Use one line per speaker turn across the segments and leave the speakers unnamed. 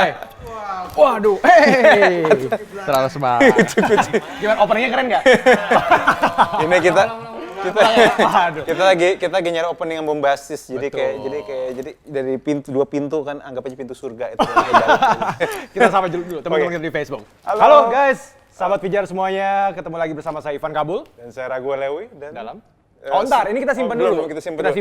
mulai. Waduh, terlalu semangat. Gimana openingnya keren nggak?
Ini kita lagi nyari opening yang bombastis. Jadi dari dua pintu kan anggap aja pintu surga itu.
Kita sapa dulu teman-teman kita di Facebook. Halo guys, sahabat pijar semuanya, ketemu lagi bersama saya Ivan Kabul
dan saya Ragu Lewi dan
dalam. Ntar ini kita simpan dulu.
Kita simpan.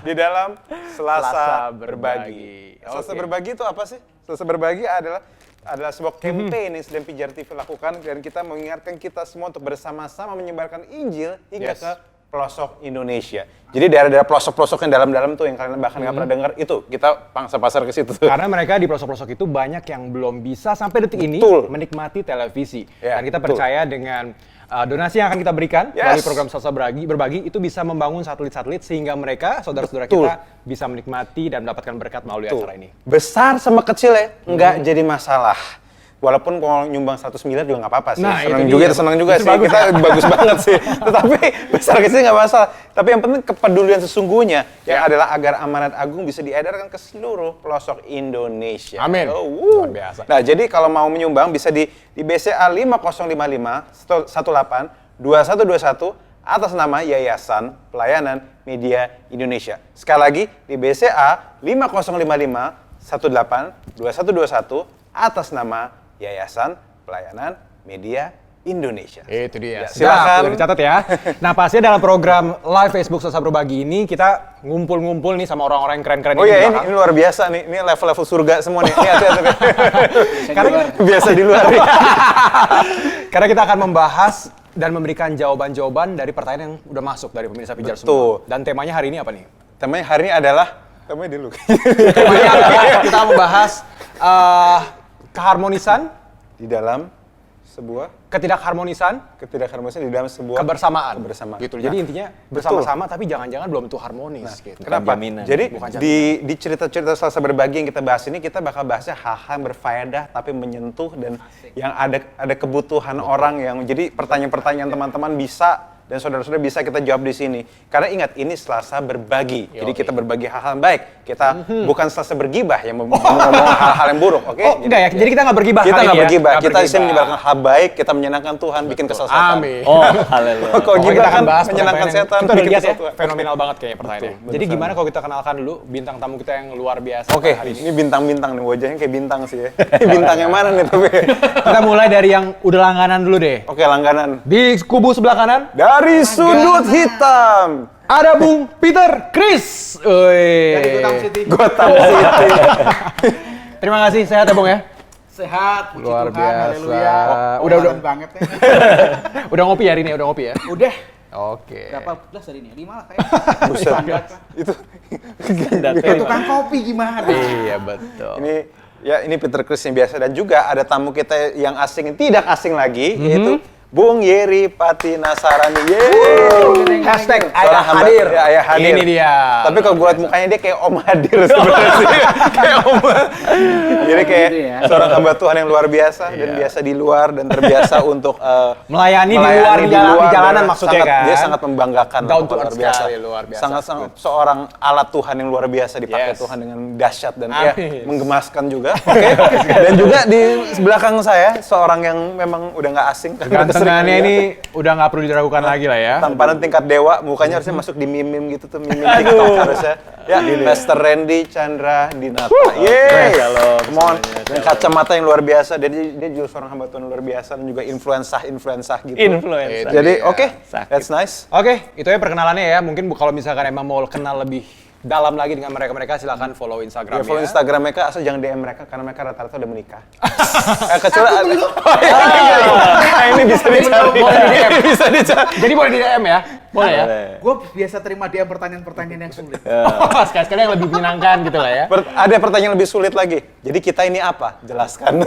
Di dalam Selasa Berbagi. Selasa Berbagi itu apa sih? Selasa Berbagi adalah sebuah campaign yang sedang Pijar TV lakukan dan kita mengingatkan kita semua untuk bersama-sama menyebarkan Injil hingga ke pelosok Indonesia. Jadi daerah-daerah pelosok-pelosok yang dalam-dalam tuh yang kalian bahkan nggak pernah dengar itu kita pangsa pasar ke situ.
Karena mereka di pelosok-pelosok itu banyak yang belum bisa sampai detik ini menikmati televisi. Dan kita percaya dengan donasi yang akan kita berikan melalui program Selasa Berbagi itu bisa membangun satelit-satelit sehingga mereka, saudara-saudara kita bisa menikmati dan mendapatkan berkat melalui acara ini.
Besar sama kecil ya, nggak jadi masalah. Walaupun kalau nyumbang 100 miliar juga nggak apa-apa sih.
Nah,
senang juga sih. Kita bagus banget sih. Tetapi besar kecil nggak masalah. Tapi yang penting kepedulian sesungguhnya yang adalah agar amanat agung bisa diedarkan ke seluruh pelosok Indonesia.
Amin.
Luar biasa. Nah, jadi kalau mau menyumbang bisa di BCA 5055 18 2121 atas nama Yayasan Pelayanan Media Indonesia. Sekali lagi di BCA 5055 18 2121 atas nama Yayasan Pelayanan Media Indonesia.
Itu dia.
Silakan.
Udah dicatat ya. Nah, pastinya dalam program live Facebook Selasa Berbagi ini kita ngumpul-ngumpul nih sama orang-orang yang keren-keren
Oh iya, ini luar biasa nih. Ini level-level surga semua nih. Ini hati-hati.
Karena
biasa di luar.
Karena kita akan membahas dan memberikan jawaban-jawaban dari pertanyaan yang udah masuk dari pemirsa Pijar semua. Dan temanya hari ini apa nih?
Temanya hari ini adalah dulu.
Temanya adalah kita membahas keharmonisan
di dalam sebuah
ketidakharmonisan
di dalam sebuah
kebersamaan.
Gitu.
Jadi intinya bersama-sama tapi jangan-jangan belum tuh harmonis gitu.
Kenapa? Jadi di cerita-cerita Selasa Berbagi yang kita bahas ini kita bakal bahasnya hal-hal yang berfaedah tapi menyentuh dan yang ada kebutuhan orang yang jadi pertanyaan-pertanyaan teman-teman bisa dan saudara-saudara bisa kita jawab di sini. Karena ingat, ini Selasa Berbagi. Jadi kita berbagi hal-hal yang baik. Kita bukan Selasa Bergibah yang ngomong hal-hal yang buruk, oke?
Oh, enggak ya. Jadi kita nggak bergibah
Kita nggak bergibah.
Ya?
Kita di sini menyebarkan hal baik, kita menyenangkan Tuhan, bikin kesel setan.
Amin.
Oh, haleluya.
Kalau gibah kan menyenangkan setan,
itu
bikin kesel
ya,
Tuhan.
fenomenal banget kayaknya pertanyaannya. Jadi gimana kalau kita kenalkan dulu bintang tamu kita yang luar biasa
Oke,
hari ini.
ini bintang-bintang nih, wajahnya kayak bintang sih ya. Ini bintang yang mana nih tapi?
Kita mulai dari yang udah langganan dulu deh.
Oke, langganan.
Di kubu sebelah kanan
Dari sudut hitam.
ada Bung Peter Chris.
Dari Gotham City.
Gotham City.
Terima kasih, sehat ya Bung ya.
Sehat, puji
Luar
Tuhan,
biasa.
haleluya.
Udah
banget ya.
Udah ngopi hari ini, udah ngopi ya.
Udah.
Oke.
Berapa belas hari ini? 5 lah kayaknya.
Buset. Itu
Tukang kopi gimana?
Iya betul.
ini Peter Chris yang biasa dan juga ada tamu kita yang asing tidak asing lagi yaitu Bung Yeri Pati Nasarani.
Hashtag
Seorang
ayah
hamba-
hadir.
ya, ayah hadir.
Ini dia.
Tapi kalau gue liat mukanya dia kayak Om Hadir sebenarnya sih. Kayak Om. Jadi kayak
Gitu ya.
seorang hamba Tuhan yang luar biasa dan biasa di luar dan terbiasa untuk
melayani di luar di jalanan
dan
maksudnya
sangat,
kan.
Dia sangat membanggakan.
Down to
luar
earth
biasa.
sekali, luar biasa.
Sangat seorang alat Tuhan yang luar biasa dipakai
Yes.
Tuhan dengan dahsyat dan ya
Amin.
menggemaskan juga. Oke. Dan juga di belakang saya seorang yang memang udah nggak asing karena udah sering
Gantengannya
lihat.
ini udah nggak perlu diragukan lagi lah ya.
Tampanan tingkat dewa, mukanya harusnya masuk di meme gitu tuh, meme TikTok harusnya. Ya, Pastor Randy Chandra Dinata. Yeay! Come on. Dan kacamata yang luar biasa. Dia juga seorang hamba Tuhan luar biasa dan juga influencer gitu.
Influencer.
Jadi oke, that's nice.
Oke, itu ya perkenalannya ya. Mungkin kalau misalkan emang mau kenal lebih dalam lagi dengan mereka silakan follow Instagramnya.
Ya, follow Instagram mereka, asal jangan DM mereka karena mereka rata-rata udah menikah. Kecuali ini bisa dicari.
Boleh di DM.
Bisa dicari.
Jadi boleh di DM ya? Boleh ya?
Gue biasa terima dia pertanyaan-pertanyaan yang sulit.
Sekali-sekali yang lebih menyenangkan gitu lah ya.
Ada pertanyaan lebih sulit lagi. Jadi kita ini apa? Jelaskan.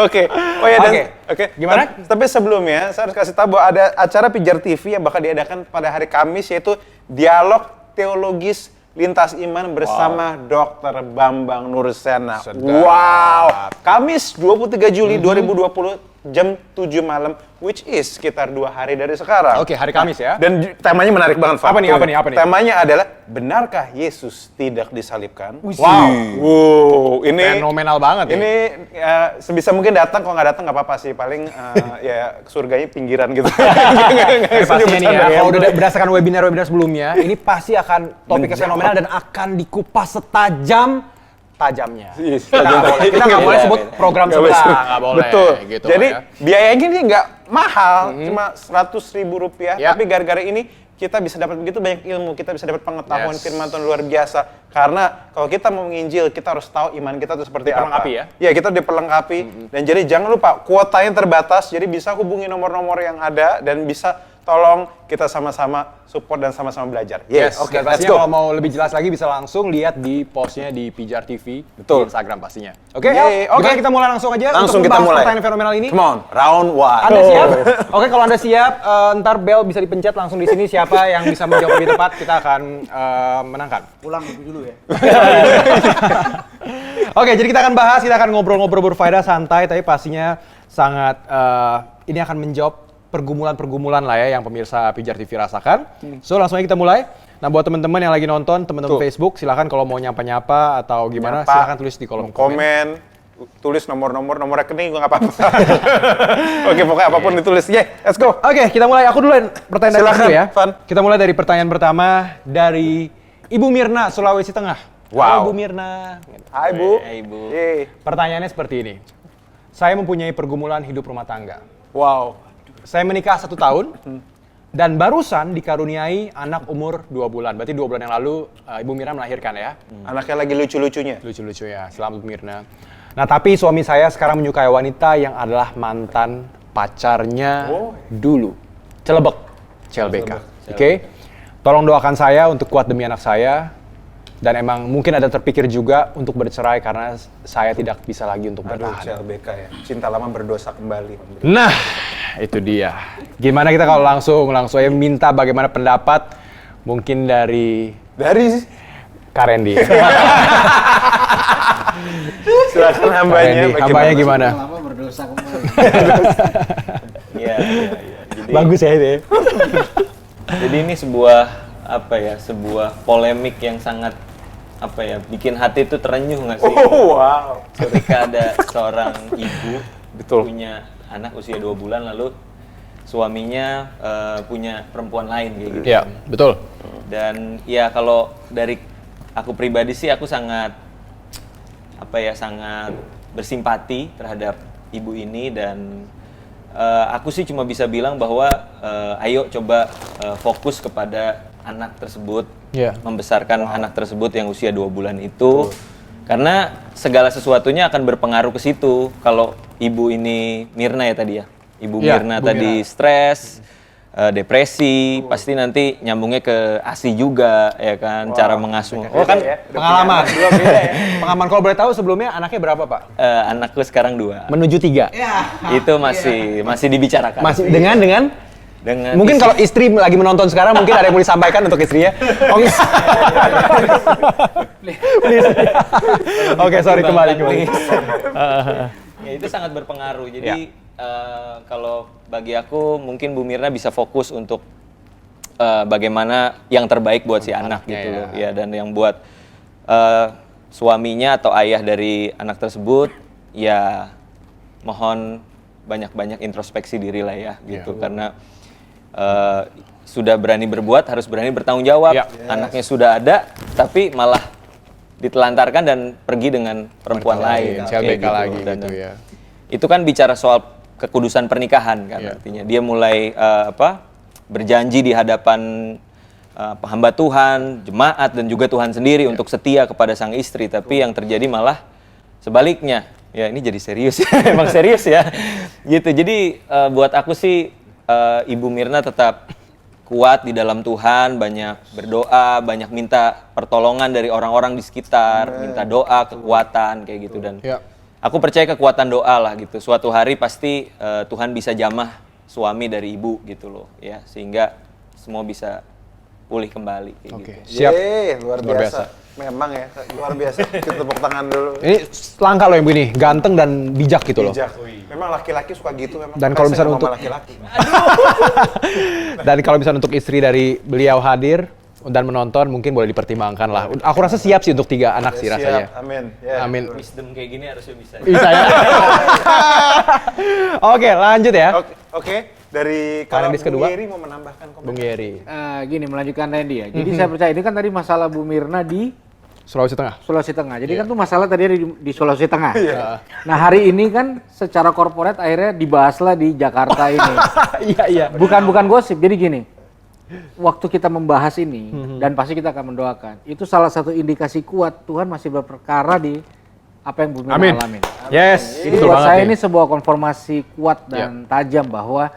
Oke. Oh ya dan oke.
Gimana?
Tapi sebelumnya saya harus kasih tahu bahwa ada acara Pijar TV yang bakal diadakan pada hari Kamis yaitu Dialog Teologis Lintas Iman bersama Dr. Bambang Nursena. Wow. Kamis 23 Juli 2020 jam 7 malam, which is sekitar 2 hari dari sekarang.
Oke, hari Kamis ya.
Dan temanya menarik banget, Pak.
Apa nih?
Temanya adalah, benarkah Yesus tidak disalibkan?
Wow,
ini
fenomenal banget.
Ini sebisa mungkin datang, kalau nggak datang nggak apa-apa sih. Paling ya surganya pinggiran gitu.
Pastinya nih ya, kalau udah berdasarkan webinar-webinar sebelumnya, ini pasti akan topiknya fenomenal dan akan dikupas tajamnya. Kita nggak boleh sebut program sebelah, nggak boleh.
Betul.
Gitu
jadi
ya.
biayanya ini nggak mahal, cuma Rp100.000.
Ya.
Tapi gara-gara ini kita bisa dapat begitu banyak ilmu, kita bisa dapat pengetahuan firman Tuhan luar biasa. Karena kalau kita mau menginjil, kita harus tahu iman kita itu seperti apa.
Diperlengkapi ya?
Ya, kita diperlengkapi. Dan jadi jangan lupa, kuotanya terbatas, jadi bisa hubungi nomor-nomor yang ada dan bisa tolong kita sama-sama support dan sama-sama belajar.
Yes,
Oke,
dan
let's
pastinya
go.
kalau mau lebih jelas lagi bisa langsung lihat di postnya di Pijar TV
Betul.
di Instagram pastinya. Oke,
Yeay,
oke.
oke.
Kita mulai langsung aja
Langsung
untuk
kita
membahas
mulai.
pertanyaan fenomenal ini.
Come on, round 1.
Anda siap? Oke, kalau Anda siap, ntar bel bisa dipencet langsung di sini. Siapa yang bisa menjawab lebih tepat, kita akan menangkan.
Pulang dulu ya.
Oke, jadi kita akan ngobrol-ngobrol berfaedah santai, tapi pastinya sangat ini akan menjawab pergumulan-pergumulan lah ya yang pemirsa Pijar TV rasakan. So langsung aja kita mulai. Nah buat teman-teman yang lagi nonton, teman-teman Facebook, silakan kalau mau nyapa-nyapa atau gimana, silakan tulis di kolom komen.
Tulis nomor rekening juga nggak apa-apa. Oke, pokoknya apapun ditulis. Let's go.
Oke, kita mulai. Aku duluan pertanyaan
Silakan,
dulu ya.
Van.
Kita mulai dari pertanyaan pertama dari Ibu Mirna, Sulawesi Tengah.
Wow.
Halo Bu Mirna.
Hai, Bu.
Hai, Bu.
Yeay.
Pertanyaannya seperti ini. Saya mempunyai pergumulan hidup rumah tangga.
Wow.
Saya menikah 1 tahun dan barusan dikaruniai anak umur 2 bulan. Berarti 2 bulan yang lalu Ibu Mirna melahirkan ya.
Anaknya lagi lucu-lucunya.
Lucu-lucu ya. Selamat Bu Mirna. Nah tapi suami saya sekarang menyukai wanita yang adalah mantan pacarnya dulu. Celebek. CLBK. Oke. Tolong doakan saya untuk kuat demi anak saya. Dan emang mungkin ada terpikir juga untuk bercerai karena saya tidak bisa lagi untuk
Aduh,
bertahan.
CLBK ya. Cinta lama berdosa kembali.
Nah, itu dia. Gimana kita kalau langsung aja minta bagaimana pendapat mungkin dari Karendi.
Silakan hambanya.
Hambanya gimana?
Lama berdosa kembali.
Iya. Jadi,
Bagus ya itu ya.
jadi ini sebuah sebuah polemik yang sangat bikin hati itu terenyuh nggak sih?
Oh, wow.
Ketika ada seorang ibu
Betul.
punya anak usia 2 bulan lalu suaminya punya perempuan lain kayak gitu.
Iya, betul.
Dan ya kalau dari aku pribadi sih aku sangat sangat bersimpati terhadap ibu ini dan aku sih cuma bisa bilang bahwa ayo coba fokus kepada anak tersebut, membesarkan anak tersebut yang usia 2 bulan itu. Karena segala sesuatunya akan berpengaruh ke situ. Kalau ibu ini Mirna ya tadi ya. Ibu Mirna tadi stres, depresi, pasti nanti nyambungnya ke ASI juga ya kan, cara mengasuh.
Oh kan pengalaman. Pengalaman kalau boleh tahu sebelumnya anaknya berapa, Pak?
Anakku sekarang 2.
Menuju 3.
Ya.
Itu masih dibicarakan.
Masih dengan mungkin
isi-
kalau istri lagi menonton sekarang mungkin ada yang mau disampaikan untuk istrinya. Oke, sorry kembali.
Ya itu sangat berpengaruh. Jadi kalau bagi aku mungkin Bu Mirna bisa fokus untuk bagaimana yang terbaik buat si anak gitu loh. Ya dan yang buat suaminya atau ayah dari anak tersebut ya mohon banyak-banyak introspeksi diri lah ya gitu karena sudah berani berbuat harus berani bertanggung jawab. Anaknya sudah ada tapi malah ditelantarkan dan pergi dengan perempuan lain.
CLBK
Kayak
lagi
Dan
gitu ya.
Itu kan bicara soal kekudusan pernikahan kan artinya. Dia mulai berjanji di hadapan hamba Tuhan, jemaat dan juga Tuhan sendiri untuk setia kepada sang istri, tapi yang terjadi malah sebaliknya. Ya ini jadi serius ya, emang serius ya. Gitu. Jadi buat aku sih Ibu Mirna tetap kuat di dalam Tuhan, banyak berdoa, banyak minta pertolongan dari orang-orang di sekitar, minta doa, kekuatan kayak gitu dan aku percaya kekuatan doa lah gitu. Suatu hari pasti Tuhan bisa jamah suami dari ibu gitu loh ya, sehingga semua bisa pulih kembali kayak
Oke,
gitu.
siap.
Luar
Luar
biasa. Memang ya, luar biasa. Kita tepuk tangan dulu.
Ini langka loh yang begini, ganteng dan bijak gitu loh.
Bijak. Memang laki-laki suka gitu memang.
Dan kalau misalnya untuk
laki-laki.
Dan kalau misalnya untuk istri dari beliau hadir dan menonton, mungkin boleh dipertimbangkan lah. Aku rasa siap sih untuk 3 anak sih
Siap,
rasanya.
amin. Ya.
Amin.
Wisdom kayak gini harusnya bisa.
Bisa ya. Oke, lanjut ya.
Oke. Dari
Panelis
kalau
kedua.
Bung Yeri mau menambahkan komentar.
Bung Yeri,
Gini, melanjutkan Randy ya. Jadi saya percaya ini kan tadi masalah Bu Mirna di
Sulawesi Tengah.
Sulawesi Tengah. Jadi kan tuh masalah tadi di Sulawesi Tengah.
Iya.
Nah hari ini kan secara korporat akhirnya dibahaslah di Jakarta ini.
Iya, iya.
Bukan gosip. Jadi gini, waktu kita membahas ini dan pasti kita akan mendoakan. Itu salah satu indikasi kuat Tuhan masih berperkara di apa yang Bu Mirna
Amin.
alamin.
Yes,
Jadi
betul
buat
banget
saya
nih.
ini sebuah konfirmasi kuat dan tajam bahwa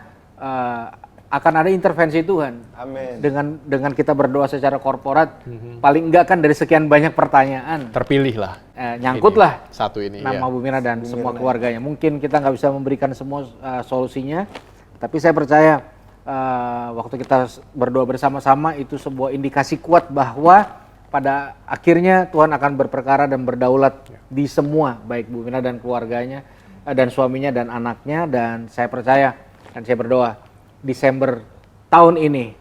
akan ada intervensi Tuhan.
Amin.
Dengan kita berdoa secara korporat, paling enggak kan dari sekian banyak pertanyaan,
Terpilih lah.
nyangkutlah
Satu ini.
nama
ya.
Bu Mirna dan semua keluarganya. Mungkin kita nggak bisa memberikan semua solusinya, tapi saya percaya waktu kita berdoa bersama-sama itu sebuah indikasi kuat bahwa pada akhirnya Tuhan akan berperkara dan berdaulat di semua, baik Bu Mirna dan keluarganya, dan suaminya dan anaknya, dan saya percaya dan saya berdoa Desember tahun ini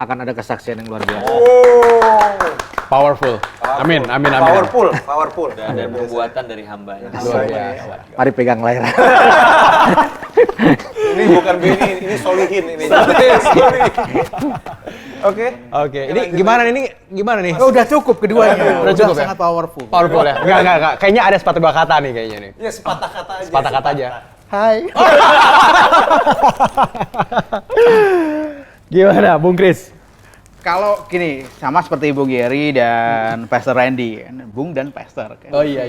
akan ada kesaksian yang luar biasa.
Powerful. Amin, amin, amin.
Powerful.
Dan perbuatan dari hambanya.
Luar biasa.
Mari pegang layar.
Ini bukan bini, ini solihin ini. Oke.
Oke, ini gimana nih?
Oh, udah cukup keduanya.
Udah cukup ya?
Sangat powerful.
Powerful ya? Enggak. Kayaknya ada sepatah dua kata nih kayaknya nih.
Ya sepatah kata aja.
Sepatah kata aja.
Hai.
Gimana, Bung Kris?
Kalau gini, sama seperti Bung Yeri dan Pastor Randy, kan? Bung dan Pastor. Kan?
Oh iya.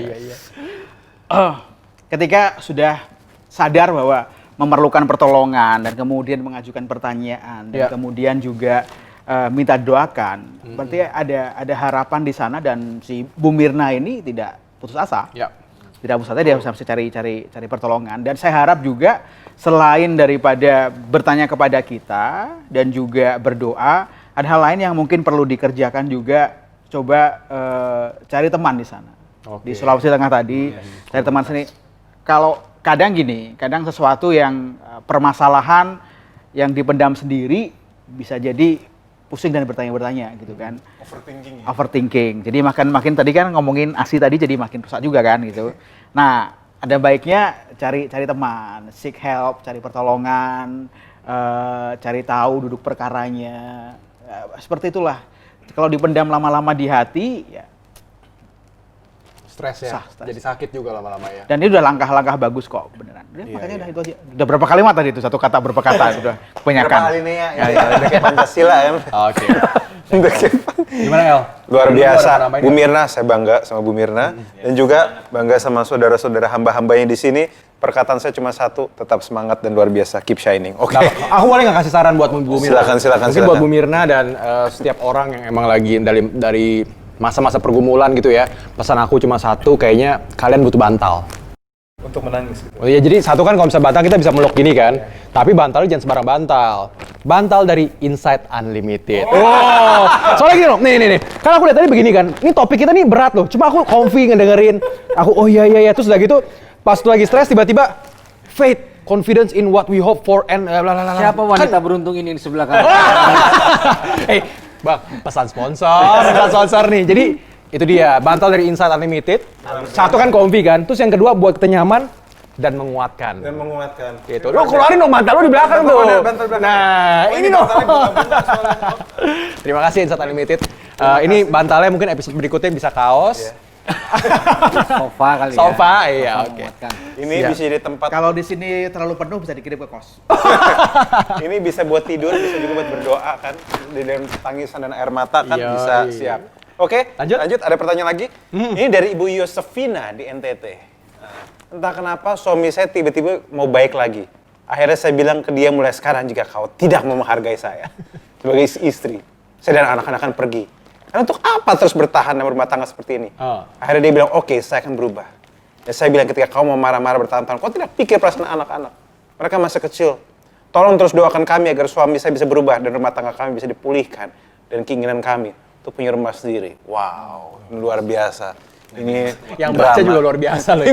Ketika sudah sadar bahwa memerlukan pertolongan dan kemudian mengajukan pertanyaan dan
Ya.
kemudian juga minta doakan, berarti ada harapan di sana dan si Bu Mirna ini tidak putus asa.
Ya.
Tidak putus asa, dia mesti cari pertolongan. Dan saya harap juga selain daripada bertanya kepada kita dan juga berdoa, ada hal lain yang mungkin perlu dikerjakan juga. Coba cari teman di sana.
Oke.
Di Sulawesi Tengah tadi, cari teman sini. Kalau kadang gini, kadang sesuatu yang permasalahan yang dipendam sendiri bisa jadi pusing dan bertanya-bertanya gitu kan. Overthinking. Jadi makin tadi kan ngomongin ASI tadi jadi makin rusak juga kan gitu. Nah, ada baiknya cari teman, seek help, cari pertolongan, cari tahu duduk perkaranya. Seperti itulah. Kalau dipendam lama-lama di hati, ya.
Stres ya.
Stres.
Jadi sakit juga lama-lama ya.
Dan ini udah langkah-langkah bagus kok beneran. Makanya udah itu aja. Udah berapa kalimat tadi itu? Satu kata berapa kata sudah kebanyakan.
Berapa kali nih ya? Udah kayak Pancasila ya.
Oke. Gimana El?
Luar
Lu
biasa.
ada nambahin
Bu
nggak?
Mirna, saya bangga sama Bu Mirna. Dan juga bangga sama saudara-saudara hamba-hambanya di sini. Perkataan saya cuma satu, tetap semangat dan luar biasa. Keep shining. Oke.
Nah, aku boleh nggak kasih saran buat Bu Mirna?
Silakan.
Mungkin buat Bu Mirna dan setiap orang yang emang lagi dari masa-masa pergumulan gitu ya. Pesan aku cuma satu, kayaknya kalian butuh bantal.
Untuk menangis gitu.
Oh iya, jadi satu kan kalau misalnya bantal kita bisa meluk gini kan. Tapi bantalnya jangan sembarang bantal. Bantal dari Insight Unlimited. Oh, soalnya gini loh, nih. Kan aku lihat tadi begini kan, ini topik kita nih berat loh. Cuma aku comfy ngedengerin. Aku, oh iya. Terus udah gitu, pas lagi stres tiba-tiba, faith, confidence in what we hope for and blablabla.
Siapa wanita beruntung ini di sebelah kanan?
Bang, pesan sponsor nih. Jadi itu dia, bantal dari Insight Unlimited. Satu kan comfy kan, terus yang kedua buat kita nyaman dan menguatkan.
Dan menguatkan.
Gitu. Lo keluarin dong bantal lo di belakang tuh.
Bantal belakang.
Nah,
Oh,
ini dong.
bantalnya buka-buka soalnya.
Terima kasih Insight Unlimited. Ini bantalnya mungkin episode berikutnya bisa kaos,
Sofa kali ya.
sofa, iya oke.
Menguatkan.
Ini
Siap.
bisa jadi tempat.
Kalau di sini terlalu penuh bisa dikirim ke kos.
Ini bisa buat tidur, bisa juga buat berdoa kan. Di dalam tangisan dan air mata kan
Yoi.
bisa siap. Oke,
Lanjut.
ada pertanyaan lagi. Ini dari Ibu Yosefina di NTT. Entah kenapa suami saya tiba-tiba mau baik lagi. Akhirnya saya bilang ke dia, mulai sekarang jika kau tidak mau menghargai saya sebagai istri, saya dan anak-anak akan pergi. Karena untuk apa terus bertahan dan berumah tangga seperti ini? Akhirnya dia bilang, oke, saya akan berubah. Ya saya bilang ketika kau mau marah-marah bertahun-tahun, kau tidak pikir perasaan anak-anak. Mereka masih kecil. Tolong terus doakan kami agar suami saya bisa berubah dan rumah tangga kami bisa dipulihkan. dan keinginan kami untuk punya rumah sendiri. Wow, luar biasa. Ini
Yang
drama.
baca juga luar biasa loh.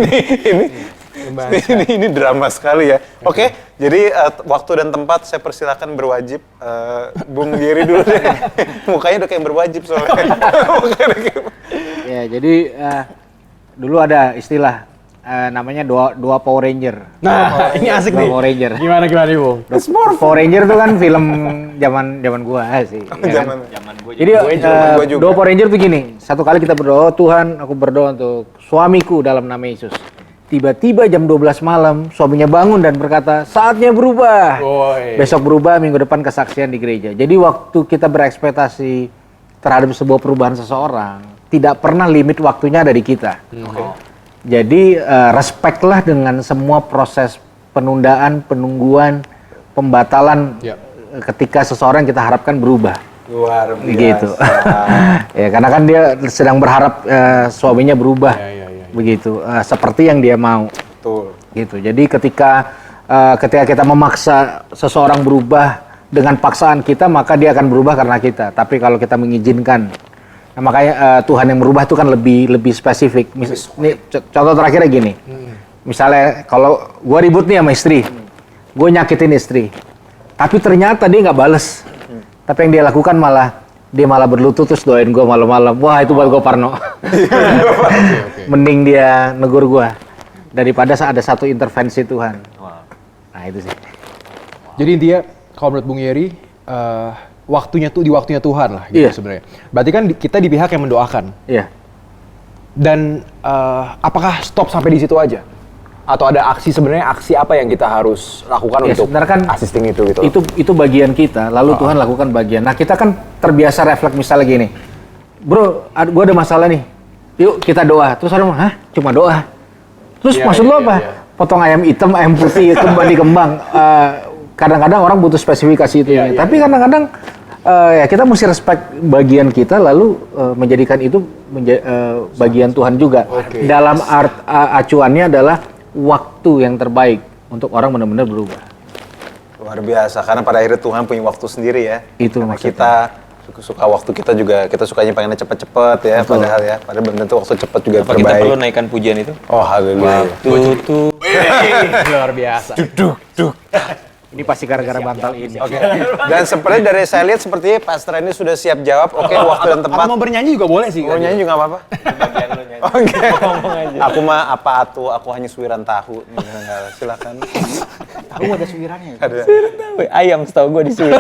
ini drama sekali ya. Oke, jadi waktu dan tempat saya persilakan berwajib. Bung Giri dulu deh. Mukanya udah kayak berwajib soalnya.
Ya, jadi dulu ada istilah namanya dua Power Ranger.
Nah, ini asik
Dua
nih.
Power Ranger.
Gimana nih, Bung?
Power Ranger itu kan film zaman gua sih. Ya kan? Jadi
gua juga.
dua Power Ranger tuh gini. Satu kali kita berdoa, Tuhan, aku berdoa untuk suamiku dalam nama Yesus. Tiba-tiba jam 12 malam suaminya bangun dan berkata, saatnya berubah.
Woi.
Besok berubah, minggu depan kesaksian di gereja. Jadi waktu kita berekspektasi terhadap sebuah perubahan seseorang, tidak pernah limit waktunya ada di kita. Jadi respectlah dengan semua proses penundaan, penungguan, pembatalan ketika seseorang kita harapkan berubah.
Luar biasa.
Gitu. Ya, karena kan dia sedang berharap suaminya berubah. Begitu. Seperti yang dia mau.
Betul.
Gitu. Jadi ketika kita memaksa seseorang berubah dengan paksaan kita, maka dia akan berubah karena kita. Tapi kalau kita mengizinkan, nah, makanya Tuhan yang merubah itu kan lebih spesifik. Ini contoh terakhirnya gini. Misalnya kalau gue ribut nih sama istri, gue nyakitin istri, tapi ternyata dia nggak bales. Tapi yang dia lakukan dia malah berlutut terus doain gue malam-malam. Wah, itu buat gue parno. Mending dia negur gue daripada ada satu intervensi Tuhan. Nah, itu sih.
Jadi intinya kalau menurut Bung Yeri, waktunya Tuhan lah gitu sebenarnya. Berarti kan kita di pihak yang mendoakan.
Iya.
Dan apakah stop sampai di situ aja? Atau ada sebenarnya aksi apa yang kita harus lakukan untuk
sebenarnya kan
assisting itu gitu?
Itu bagian kita, lalu Tuhan lakukan bagian. Nah, kita kan terbiasa refleks misalnya gini. Bro, gua ada masalah nih. Yuk kita doa. Terus orang, hah? Cuma doa? Terus maksud lo apa? Potong ayam hitam, ayam putih, kembang di kembang. Kadang-kadang orang butuh spesifikasi itu. Tapi kadang-kadang ya kita mesti respect bagian kita, lalu menjadikan itu bagian Tuhan juga. Dalam acuannya adalah waktu yang terbaik untuk orang benar-benar berubah.
Luar biasa, karena pada akhirnya Tuhan punya waktu sendiri ya.
Itu
karena
maksudnya.
kita suka waktu kita juga, kita sukanya pengennya cepet-cepet ya. Padahal belum tentu waktu cepet juga
Apa
terbaik.
kita perlu naikkan pujian itu?
Oh, haleluya.
Tutu.
Luar biasa.
Ini pasti gara-gara bantal ini.
Oke. Dan seperti dari saya lihat sepertinya Pastor ini sudah siap jawab. Oke, waktu dan tempat.
Atau mau bernyanyi juga boleh sih.
Mau nyanyi juga nggak apa-apa?
Bagian lu nyanyi.
Oke.
Ngomong aja.
Aku mah apa atuh, aku hanya suiran tahu. Silakan.
Tahu ada suirannya.
Ada.
Ayam setahu gue disuruh.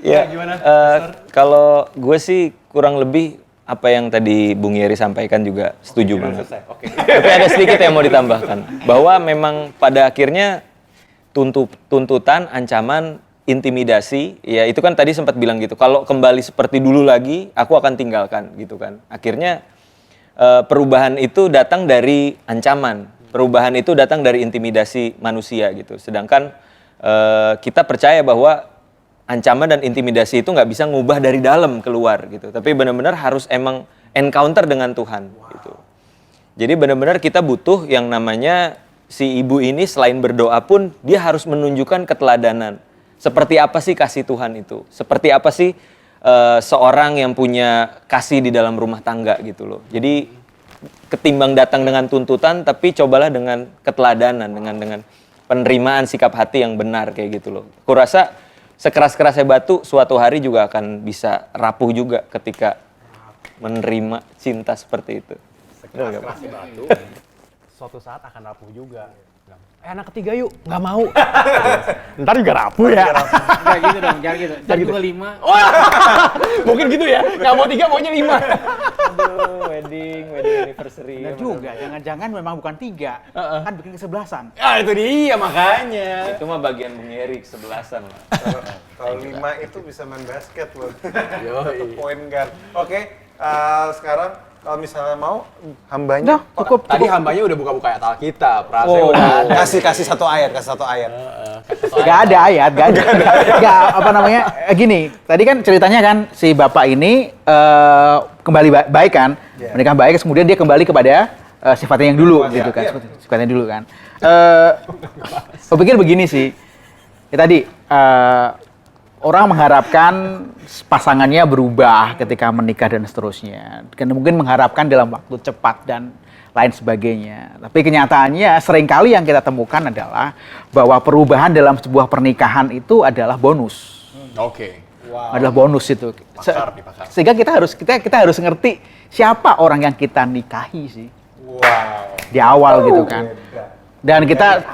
Ya, gimana? Kalau gue sih kurang lebih apa yang tadi Bung Yeri sampaikan juga setuju banget. Tapi ada sedikit yang mau ditambahkan, bahwa memang pada akhirnya tuntutan, ancaman, intimidasi, ya itu kan tadi sempat bilang gitu. Kalau kembali seperti dulu lagi, aku akan tinggalkan gitu kan. Akhirnya perubahan itu datang dari ancaman, perubahan itu datang dari intimidasi manusia gitu. Sedangkan kita percaya bahwa ancaman dan intimidasi itu nggak bisa ngubah dari dalam keluar gitu. Tapi benar-benar harus emang encounter dengan Tuhan gitu. Jadi benar-benar kita butuh yang namanya si ibu ini selain berdoa pun dia harus menunjukkan keteladanan. Seperti apa sih kasih Tuhan itu? Seperti apa sih seorang yang punya kasih di dalam rumah tangga gitu loh. Jadi ketimbang datang dengan tuntutan, tapi cobalah dengan keteladanan, dengan penerimaan sikap hati yang benar kayak gitu loh. Kurasa sekeras-kerasnya batu suatu hari juga akan bisa rapuh juga ketika menerima cinta seperti itu.
Sekeras-kerasnya batu, suatu saat akan rapuh juga. Anak ketiga yuk, nggak mau. Ntar juga rapuh ya.
Enggak gitu dong, jangan gitu. Jangan juga 5.
Mungkin gitu ya, nggak mau 3, maunya 5.
Aduh, wedding anniversary.
Benar juga, jangan-jangan memang bukan 3, kan bikin kesebelasan.
Ah itu dia makanya.
Itu mah bagian Bung Yeri kesebelasan lah.
Kalau 5 itu bisa main basket loh. Atau point guard. Oke, sekarang kalau misalnya mau hambanya
Cukup.
Tadi hambanya udah buka-buka ayat Alkitab, rasanya udah ada.
kasih satu ayat.
Gak ada ayat. Gak, apa namanya, gini, tadi kan ceritanya kan si bapak ini kembali baik kan, menikah baik, kemudian dia kembali kepada sifatnya yang dulu gitu kan, sifatnya dulu kan. Saya pikir begini sih, ya tadi orang mengharapkan pasangannya berubah ketika menikah dan seterusnya. Dan mungkin mengharapkan dalam waktu cepat dan lain sebagainya. Tapi kenyataannya seringkali yang kita temukan adalah bahwa perubahan dalam sebuah pernikahan itu adalah bonus.
Oke.
Adalah bonus itu. Sehingga kita harus ngerti siapa orang yang kita nikahi sih. Di awal gitu kan. Dan kita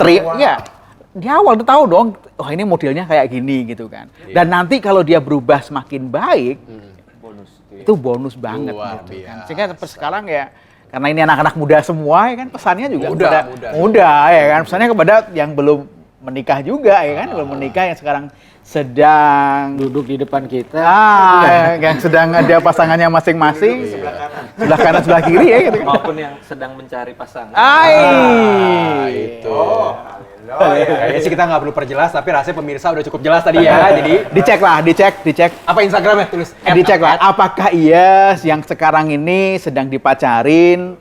di awal tuh tahu dong, oh ini modelnya kayak gini gitu kan. Dan nanti kalau dia berubah semakin baik, itu bonus banget gitu kan. Sehingga sekarang ya, karena ini anak-anak muda semua ya kan, pesannya juga muda ya kan. Pesannya kepada yang belum menikah juga ya kan, belum menikah yang sekarang sedang
Duduk di depan kita.
yang sedang ada pasangannya masing-masing, sebelah kanan sebelah kiri ya gitu kan.
Maupun yang sedang mencari pasangan.
Itu. Kayaknya sih kita nggak perlu perjelas, tapi rasanya pemirsa udah cukup jelas tadi ya. Jadi
dicek.
apa Instagramnya tulis?
Dicek lah, apakah iya yang sekarang ini sedang dipacarin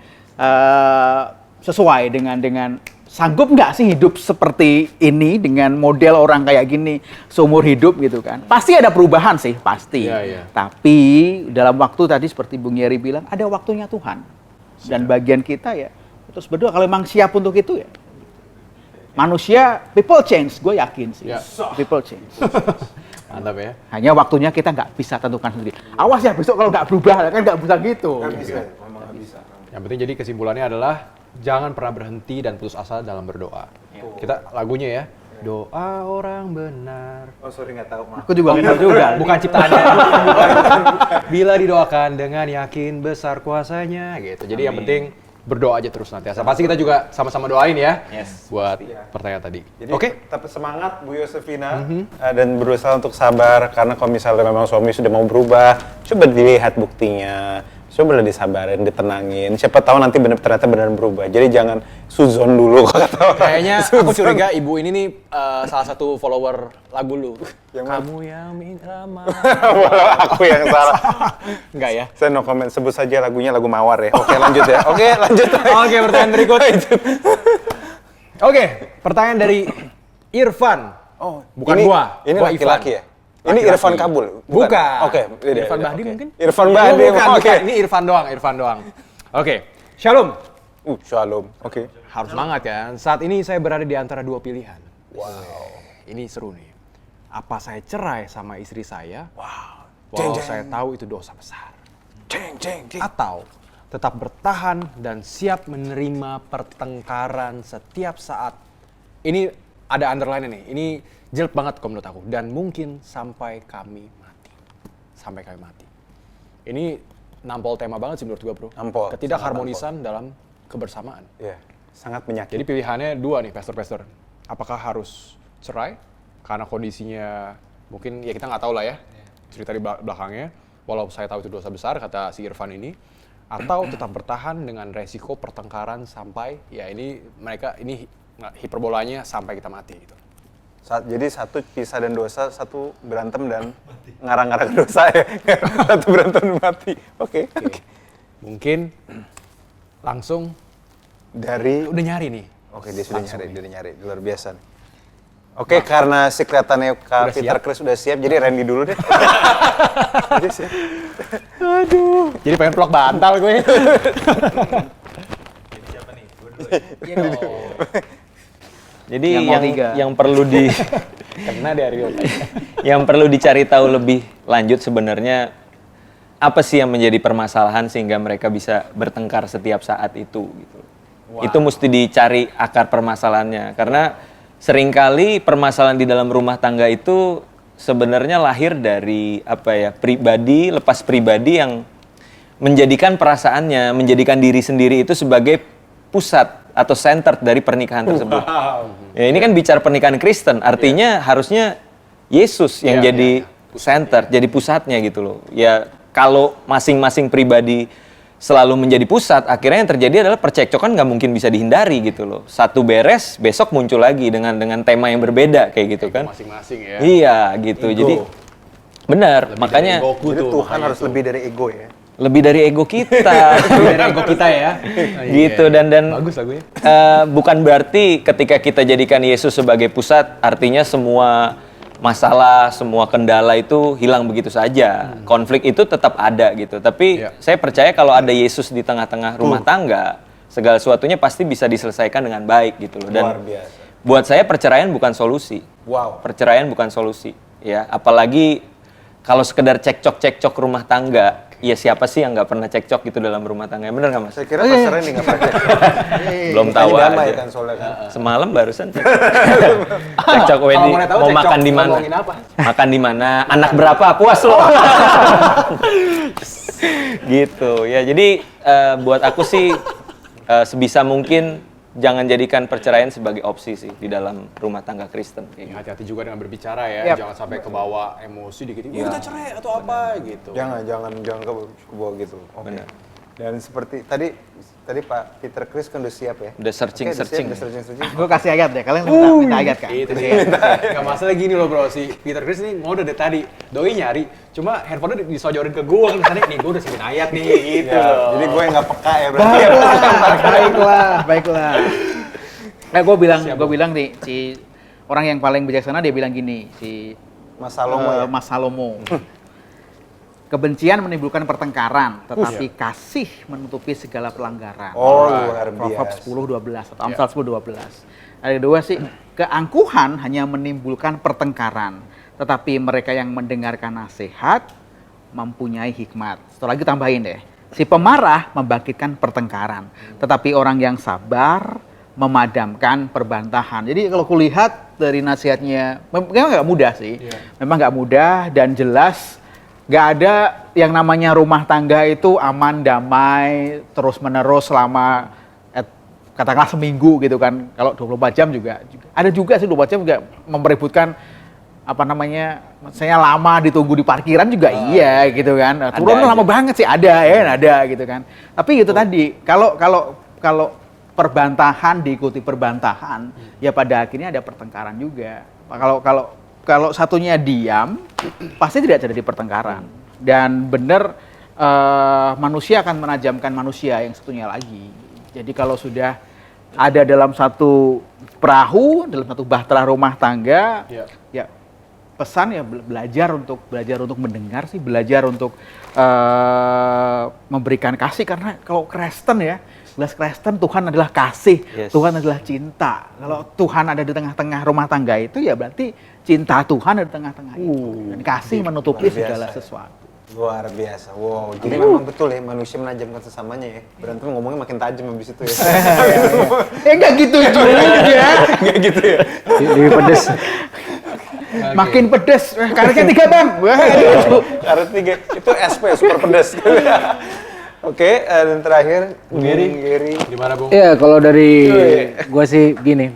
sesuai dengan sanggup nggak sih hidup seperti ini dengan model orang kayak gini seumur hidup gitu kan? Pasti ada perubahan sih, pasti.
Iya.
Tapi dalam waktu tadi seperti Bung Yeri bilang, ada waktunya Tuhan. Dan bagian kita ya, terus berdoa kalau memang siap untuk itu ya. Manusia, people change, gue yakin sih.
Ya.
People change.
Mantap ya.
Hanya waktunya kita nggak bisa tentukan sendiri. Awas ya besok kalau nggak berubah, kan nggak bisa gitu.
Yang penting jadi kesimpulannya adalah jangan pernah berhenti dan putus asa dalam berdoa. Kita lagunya ya. Doa orang benar.
Oh sorry nggak tahu.
Aku juga nggak tahu juga.
Bukan ciptaannya. Bila didoakan dengan yakin besar kuasanya gitu. Jadi yang penting berdoa aja terus nanti. Pasti kita juga sama-sama doain ya. Buat pertanyaan tadi.
Jadi
Oke.
tetap semangat Bu Yosefina dan berusaha untuk sabar karena kalau misalnya memang suami sudah mau berubah, coba dilihat buktinya. Coba disabarin, ditenangin. Siapa tahu nanti ternyata benar berubah. Jadi jangan suzon dulu kata orang.
Kayaknya aku curiga ibu ini nih salah satu follower lagu lu.
Yang mana?
Kamu yang minta
Walau aku yang salah.
Enggak ya?
Saya no comment, sebut saja lagunya lagu Mawar ya. Oke lanjut ya. Oke lanjut.
Oke, pertanyaan berikut. Oke, pertanyaan dari Irfan.
Oh,
Bukan
ini,
gua.
Ini
Gua
laki-laki ya? Ini
Laki-laki.
Irfan Kabul?
Bukan.
Oke.
Irfan Bahdim
oke.
mungkin?
Irfan
Oh,
Bahdim.
bukan,
Oke.
bukan. Ini Irfan doang. Oke. Shalom.
Shalom. Oke.
Harus semangat kan? Saat ini saya berada di antara dua pilihan. Wow. Ini seru nih. Apa saya cerai sama istri saya? Wow. Walau saya tahu itu dosa besar.
Ceng.
Atau tetap bertahan dan siap menerima pertengkaran setiap saat. Ini ada underline nih. Ini jelek banget kalau menurut aku. Dan mungkin sampai kami mati. Ini nampol tema banget sih menurut gua, bro.
Nampol.
Ketidakharmonisan dalam kebersamaan.
Iya. Sangat menyakiti.
Jadi pilihannya dua nih, pastor. Apakah harus cerai karena kondisinya mungkin ya kita nggak tahu lah ya cerita di belakangnya. Walau saya tahu itu dosa besar kata si Irfan ini, atau tetap bertahan dengan resiko pertengkaran sampai ya ini hiperbolanya sampai kita mati gitu.
Jadi satu pisah dan dosa, satu berantem dan ngarang-ngarang dosa ya. Satu berantem dan mati. Oke.
Mungkin langsung
Dari
udah nyari nih.
Oke, dia sudah nyari. Luar biasa nih. Oke, karena si kelihatannya Kak Peter Chris udah siap, jadi Randy dulu deh. Jadi siap.
Aduh. Jadi pengen pelok bantal gue.
Jadi yang perlu
Kena dari
yang perlu dicari tahu lebih lanjut sebenarnya apa sih yang menjadi permasalahan sehingga mereka bisa bertengkar setiap saat itu gitu. Itu mesti dicari akar permasalahannya karena seringkali permasalahan di dalam rumah tangga itu sebenarnya lahir dari pribadi lepas pribadi yang menjadikan perasaannya, menjadikan diri sendiri itu sebagai pusat atau center dari pernikahan tersebut. Ya, ini kan bicara pernikahan Kristen, artinya harusnya Yesus yang jadi center, jadi pusatnya gitu loh. Ya kalau masing-masing pribadi selalu menjadi pusat, akhirnya yang terjadi adalah percekcokan nggak mungkin bisa dihindari gitu loh. Satu beres, besok muncul lagi dengan tema yang berbeda kayak gitu kan.
Masing-masing ya.
Iya gitu.
Ego.
Jadi benar, makanya
Jadi Tuhan harus lebih dari ego ya.
lebih dari ego kita.
Dari ego kita ya.
Gitu dan
Bagus lagunya.
bukan berarti ketika kita jadikan Yesus sebagai pusat artinya semua masalah, semua kendala itu hilang begitu saja. Konflik itu tetap ada gitu. Tapi saya percaya kalau ada Yesus di tengah-tengah rumah tangga, segala sesuatunya pasti bisa diselesaikan dengan baik gitu loh. Dan
Luar biasa.
buat saya perceraian bukan solusi.
Wow.
Perceraian bukan solusi, ya. Apalagi kalau sekedar cekcok rumah tangga, ya siapa sih yang nggak pernah cekcok gitu dalam rumah tangga? Bener nggak Mas?
Saya kira pasaran nih nggak pakai.
Belum tahu
Tadi damai
aja.
kan soalnya kan.
Semalam barusan cekcok wedding,
boleh tahu
mau
cekcok
makan di mana?
ngomongin apa?
Makan di mana? Anak berapa? Puas lo. Gitu ya. Jadi buat aku sih sebisa mungkin jangan jadikan perceraian sebagai opsi sih di dalam rumah tangga Kristen. Kayak gitu.
Hati-hati juga dengan berbicara ya,
Yap.
jangan sampai kebawa emosi dikit. Kita cerai atau apa gitu.
Jangan ke bawah gitu. Oke.
Benar.
Dan seperti tadi Pak Peter Chris kan udah siap ya?
Udah searching.
Udah searching.
Gue kasih ayat deh, kalian minta ayat kan?
Itu dia. Gak masalah gini loh bro, si Peter Chris nih ngode dari tadi. Doi nyari, cuma handphonenya disojorin ke gue kan. Nih gue udah siapin ayat nih gitu.
Ya, jadi gue yang nggak peka ya berarti.
Baiklah. Gue bilang nih, si orang yang paling bijaksana dia bilang gini, si
Mas Salomo ya?
Mas Salomo. Kebencian menimbulkan pertengkaran, tetapi kasih menutupi segala pelanggaran.
Oh, luar
Proverbs
biasa.
10:12 atau Amsal 10:12. Ada kedua sih, keangkuhan hanya menimbulkan pertengkaran, tetapi mereka yang mendengarkan nasihat mempunyai hikmat. Setelah lagi tambahin deh, si pemarah membangkitkan pertengkaran, tetapi orang yang sabar memadamkan perbantahan. Jadi kalau kulihat dari nasihatnya, memang nggak mudah sih. Memang nggak mudah dan jelas. Nggak ada yang namanya rumah tangga itu aman, damai, terus-menerus selama katakanlah seminggu gitu kan. Kalau 24 jam juga. Ada juga sih 24 jam juga memperebutkan apa namanya, saya lama ditunggu di parkiran juga iya gitu kan. Turun lama banget sih ada gitu kan. Tapi itu tadi, kalau perbantahan diikuti perbantahan, ya pada akhirnya ada pertengkaran juga. Kalau satunya diam, pasti tidak terjadi pertengkaran. Dan benar manusia akan menajamkan manusia yang satunya lagi. Jadi kalau sudah ada dalam satu perahu, dalam satu bahtera rumah tangga, ya pesan ya belajar untuk mendengar sih, belajar untuk memberikan kasih. Karena kalau Kristen ya, jelas Kristen Tuhan adalah kasih, Tuhan adalah cinta. Kalau Tuhan ada di tengah-tengah rumah tangga itu ya berarti cinta Tuhan ada di tengah-tengah itu. Dan kasih menutupi segala sesuatu.
Luar biasa. Wow, jadi memang betul ya manusia menajamkan sesamanya ya. Berantem ngomongnya makin tajam habis itu ya.
Enggak gitu juga.
Enggak gitu ya.
Lebih pedes.
Makin pedes. Karetnya 3 bang.
Karet 3 itu SP super pedas. Oke, dan terakhir Gary.
Gimana Bung?
Iya, kalau dari gua sih gini.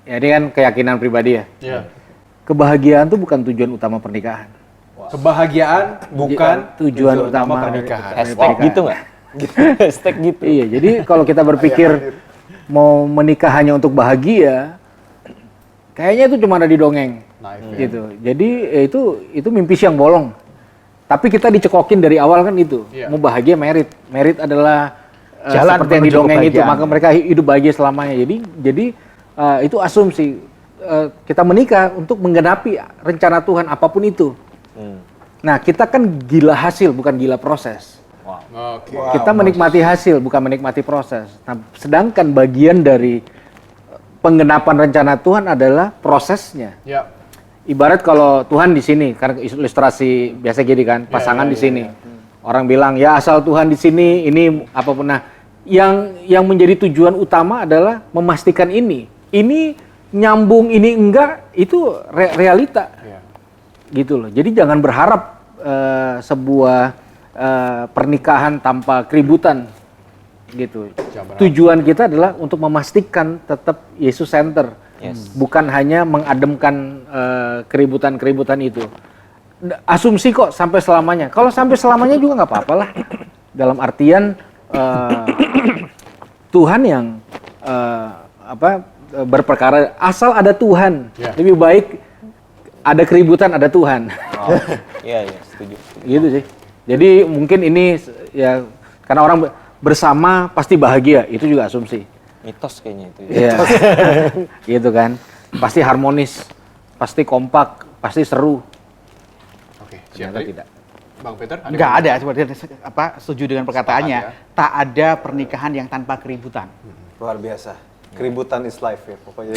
Ya ini kan keyakinan pribadi ya.
Iya.
Kebahagiaan tuh bukan tujuan utama pernikahan.
Kebahagiaan bukan
tujuan utama
pernikahan.
Hashtag gitu nggak? Hashtag gitu.
Iya, jadi kalau kita berpikir mau menikah hanya untuk bahagia, kayaknya itu cuma ada di dongeng. Gitu. Jadi ya itu mimpi siang bolong. Tapi kita dicekokin dari awal kan itu. Mau bahagia merit. Merit adalah
Jalan
seperti yang
menuju
didongeng itu,
kebahagiaan.
maka mereka hidup bahagia selamanya. Jadi itu asumsi. Kita menikah untuk menggenapi rencana Tuhan apapun itu. Nah, kita kan gila hasil bukan gila proses.
Oke.
Kita menikmati hasil bukan menikmati proses. Nah, sedangkan bagian dari penggenapan rencana Tuhan adalah prosesnya.
Ya.
Ibarat kalau Tuhan di sini, karena ilustrasi biasa gini kan, pasangan di sini. Orang bilang ya asal Tuhan di sini, ini apapun. Nah, yang menjadi tujuan utama adalah memastikan ini nyambung, ini enggak, itu realita. Gitu loh. Jadi jangan berharap sebuah pernikahan tanpa keributan. Gitu. Tujuan kita adalah untuk memastikan tetap Yesus center. Bukan hanya mengademkan keributan-keributan itu. Asumsi kok sampai selamanya. Kalau sampai selamanya juga nggak apa-apa lah. Dalam artian Tuhan yang berperkara, asal ada Tuhan. Lebih baik ada keributan, ada Tuhan.
Iya, setuju.
Gitu sih. Jadi mungkin ini ya karena orang bersama pasti bahagia, itu juga asumsi.
Mitos kayaknya itu.
Iya. Gitu kan. Pasti harmonis. pasti kompak, pasti seru.
Oke, siap.
Ternyata tidak.
Bang Peter?
Nggak ada, seperti setuju dengan perkataannya.
Sepakat
Tak ada pernikahan yang tanpa keributan.
Luar biasa. Keributan is life ya pokoknya.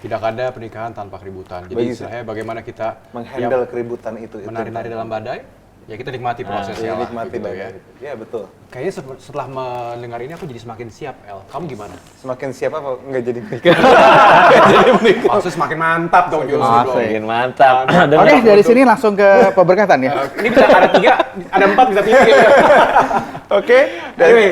Tidak ada pernikahan tanpa keributan. Jadi
Bagi
istilahnya bagaimana kita
Menghandle keributan itu.
menari-nari dalam badai, ya kita nikmati prosesnya
Ya,
lah.
nikmati
gitu
banget.
ya.
Ya betul.
Kayaknya setelah mendengar ini aku jadi semakin siap, El. Kamu gimana?
Semakin siapa kok nggak jadi nikah?
Maksudnya semakin mantap dong justru dong.
Makin mantap. Dan
Oke, dari sini langsung ke pemberkatan ya.
Ini bisa ada 3, ada 4 bisa pilih.
Oke.
Anyway,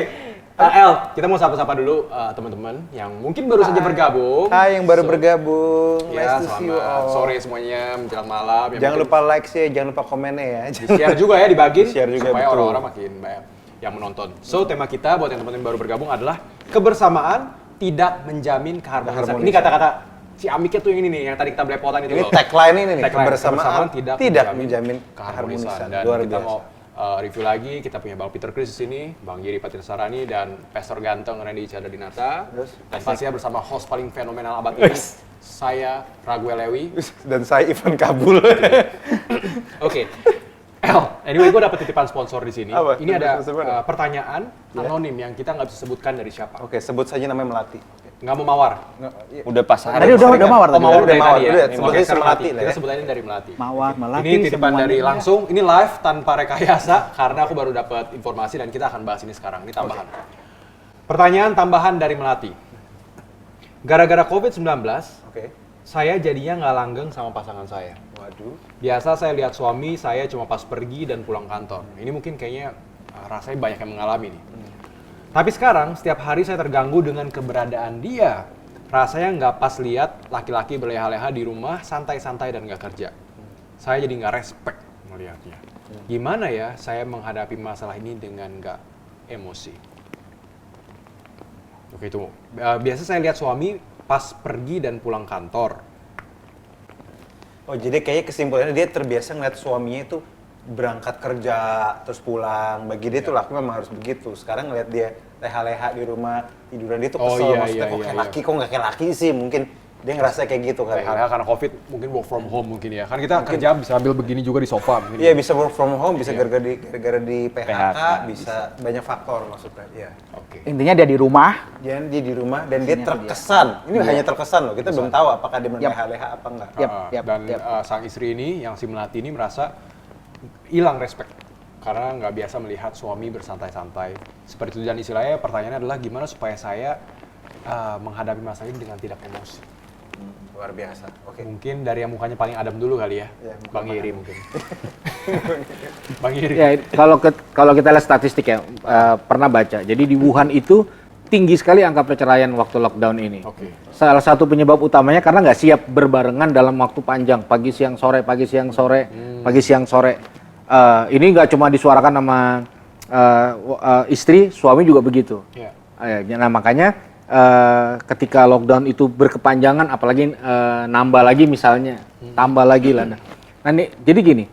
El, kita mau sapa-sapa dulu teman-teman yang mungkin baru saja bergabung.
Hai yang baru bergabung.
Ya,
Nice to see you all.
selamat sore semuanya, menjelang malam. Yang
Jangan
mungkin
lupa like sih, jangan lupa komennya ya.
di-share juga ya, dibagiin
Di-share juga,
supaya
betul.
orang-orang makin banyak yang menonton. So, tema kita buat yang teman-teman baru bergabung adalah kebersamaan tidak menjamin keharmonisan. Ini kata-kata si Amiknya tuh yang ini nih, yang tadi kita belepotan itu
Ini
loh.
tagline ini nih,
Tagline,
kebersamaan tidak menjamin
keharmonisan.
keharmonisan.
Dan
Luar
kita
biasa.
mau review lagi, kita punya Bang Peter Chris di sini, Bang Yeri Patinsarani, dan Pastor Ganteng Randy Chandradinata.
Terus?
Dan pastinya bersama host paling fenomenal abad ini, saya Raguel Lewi.
Dan saya Ivan Kabul.
Oke. El, anyway gue dapet titipan sponsor di sini.
Apa?
Ini ada
Sponsor mana?
pertanyaan anonim yang kita nggak bisa sebutkan dari siapa.
Oke, sebut saja namanya Melati.
Nggak mau mawar.
udah pasaran.
Tadi udah mawar
Oh,
tadi.
mawar
Udah
dari
mawar,
tadi ya.
udah,
Oke,
sebut aja
sekarang
Melati
Melati.
lah
Kita
ya.
sebut aja dari Melati.
Mawar, Melati.
Ini titipan
semuanya.
dari langsung, ini live tanpa rekayasa karena aku baru dapat informasi dan kita akan bahas ini sekarang. Ini tambahan. Pertanyaan tambahan dari Melati. Gara-gara COVID-19,
Oke.
saya jadinya nggak langgeng sama pasangan saya.
Waduh.
Biasa saya lihat suami saya cuma pas pergi dan pulang kantor. Ini mungkin kayaknya rasanya banyak yang mengalami nih. Tapi sekarang setiap hari saya terganggu dengan keberadaan dia. Rasanya nggak pas lihat laki-laki berleha-leha di rumah santai-santai dan nggak kerja. Saya jadi nggak respect melihatnya. Gimana ya saya menghadapi masalah ini dengan nggak emosi? Oke itu. Biasa saya lihat suami pas pergi dan pulang kantor.
Oh, jadi kayaknya kesimpulannya dia terbiasa ngeliat suaminya itu berangkat kerja terus pulang. Bagi dia tuh laku memang harus begitu. Sekarang ngeliat dia leha-leha di rumah tiduran dia tuh
Oh,
kesel.
iya,
Maksudnya
iya,
kok
iya,
kayak
iya.
laki, kok nggak kayak laki sih? Mungkin dia ngerasa kayak gitu kali.
Hal-hal karena COVID mungkin work from home mungkin ya. Kan kita kerja bisa sambil begini juga di sofa mungkin.
Iya, bisa work from home, bisa
Iya.
gara-gara di PHK,
PHK,
bisa banyak faktor maksudnya. Iya.
Oke.
Intinya dia di rumah,
Jadi dia di rumah dan dia
Sini
terkesan. Ini hanya terkesan loh. Kita belum tahu apakah dia
Yap.
leha-leha apa enggak.
Yap,
Dan
yap.
sang istri ini, yang si Melati ini merasa hilang respect karena nggak biasa melihat suami bersantai-santai seperti itu. Dan istilahnya pertanyaannya adalah gimana supaya saya menghadapi masalah ini dengan tidak emosi.
Luar biasa. Oke.
Mungkin dari yang mukanya paling adem dulu kali ya,
Ya, muka
Bang
paling
Yeri mungkin. Bang Yeri.
Ya, kalau kita lihat statistik ya, pernah baca. Jadi di Wuhan itu tinggi sekali angka perceraian waktu lockdown ini.
Oke.
Salah satu penyebab utamanya karena nggak siap berbarengan dalam waktu panjang, pagi siang sore, pagi siang sore, pagi siang sore. Ini nggak cuma disuarakan sama istri, suami juga begitu.
Iya.
Nah makanya ketika lockdown itu berkepanjangan, apalagi nambah lagi misalnya, tambah lagi lah. Nah, jadi gini,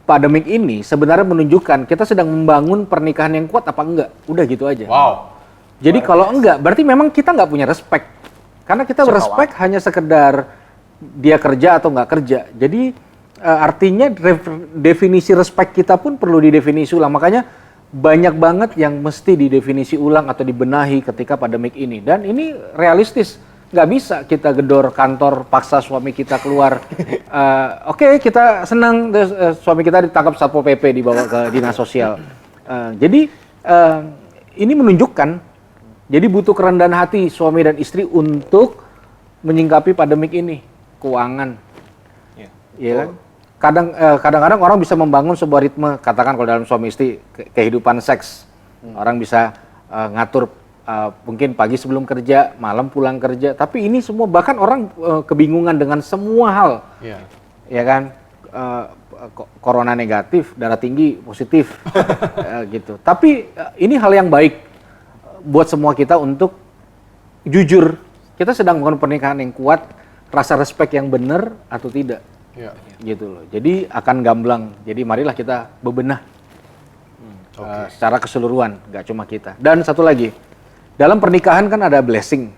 pandemik ini sebenarnya menunjukkan kita sedang membangun pernikahan yang kuat apa enggak. Udah gitu aja.
Wow.
Jadi kalau enggak, berarti memang kita nggak punya respect. Karena kita respect hanya sekedar dia kerja atau nggak kerja. Jadi artinya definisi respect kita pun perlu didefinisi ulang. Makanya banyak banget yang mesti didefinisi ulang atau dibenahi ketika pandemik ini. Dan ini realistis. Nggak bisa kita gedor kantor, paksa suami kita keluar. Oke, kita senang suami kita ditangkap Satpol PP dibawa ke dinas sosial. Jadi ini menunjukkan, jadi butuh kerendahan hati suami dan istri untuk menyingkapi pandemik ini. Keuangan. Iya kan? Kadang-kadang orang bisa membangun sebuah ritme, katakan kalau dalam suami istri kehidupan seks. Orang bisa ngatur mungkin pagi sebelum kerja, malam pulang kerja. Tapi ini semua bahkan orang kebingungan dengan semua hal.
Iya.
Ya kan? Corona negatif, darah tinggi positif. Gitu. Tapi ini hal yang baik buat semua kita untuk jujur. Kita sedang membangun pernikahan yang kuat, rasa respect yang benar atau tidak.
Iya.
Gitu loh. Jadi akan gamblang. Jadi marilah kita bebenah secara keseluruhan, nggak cuma kita. Dan satu lagi, dalam pernikahan kan ada blessing.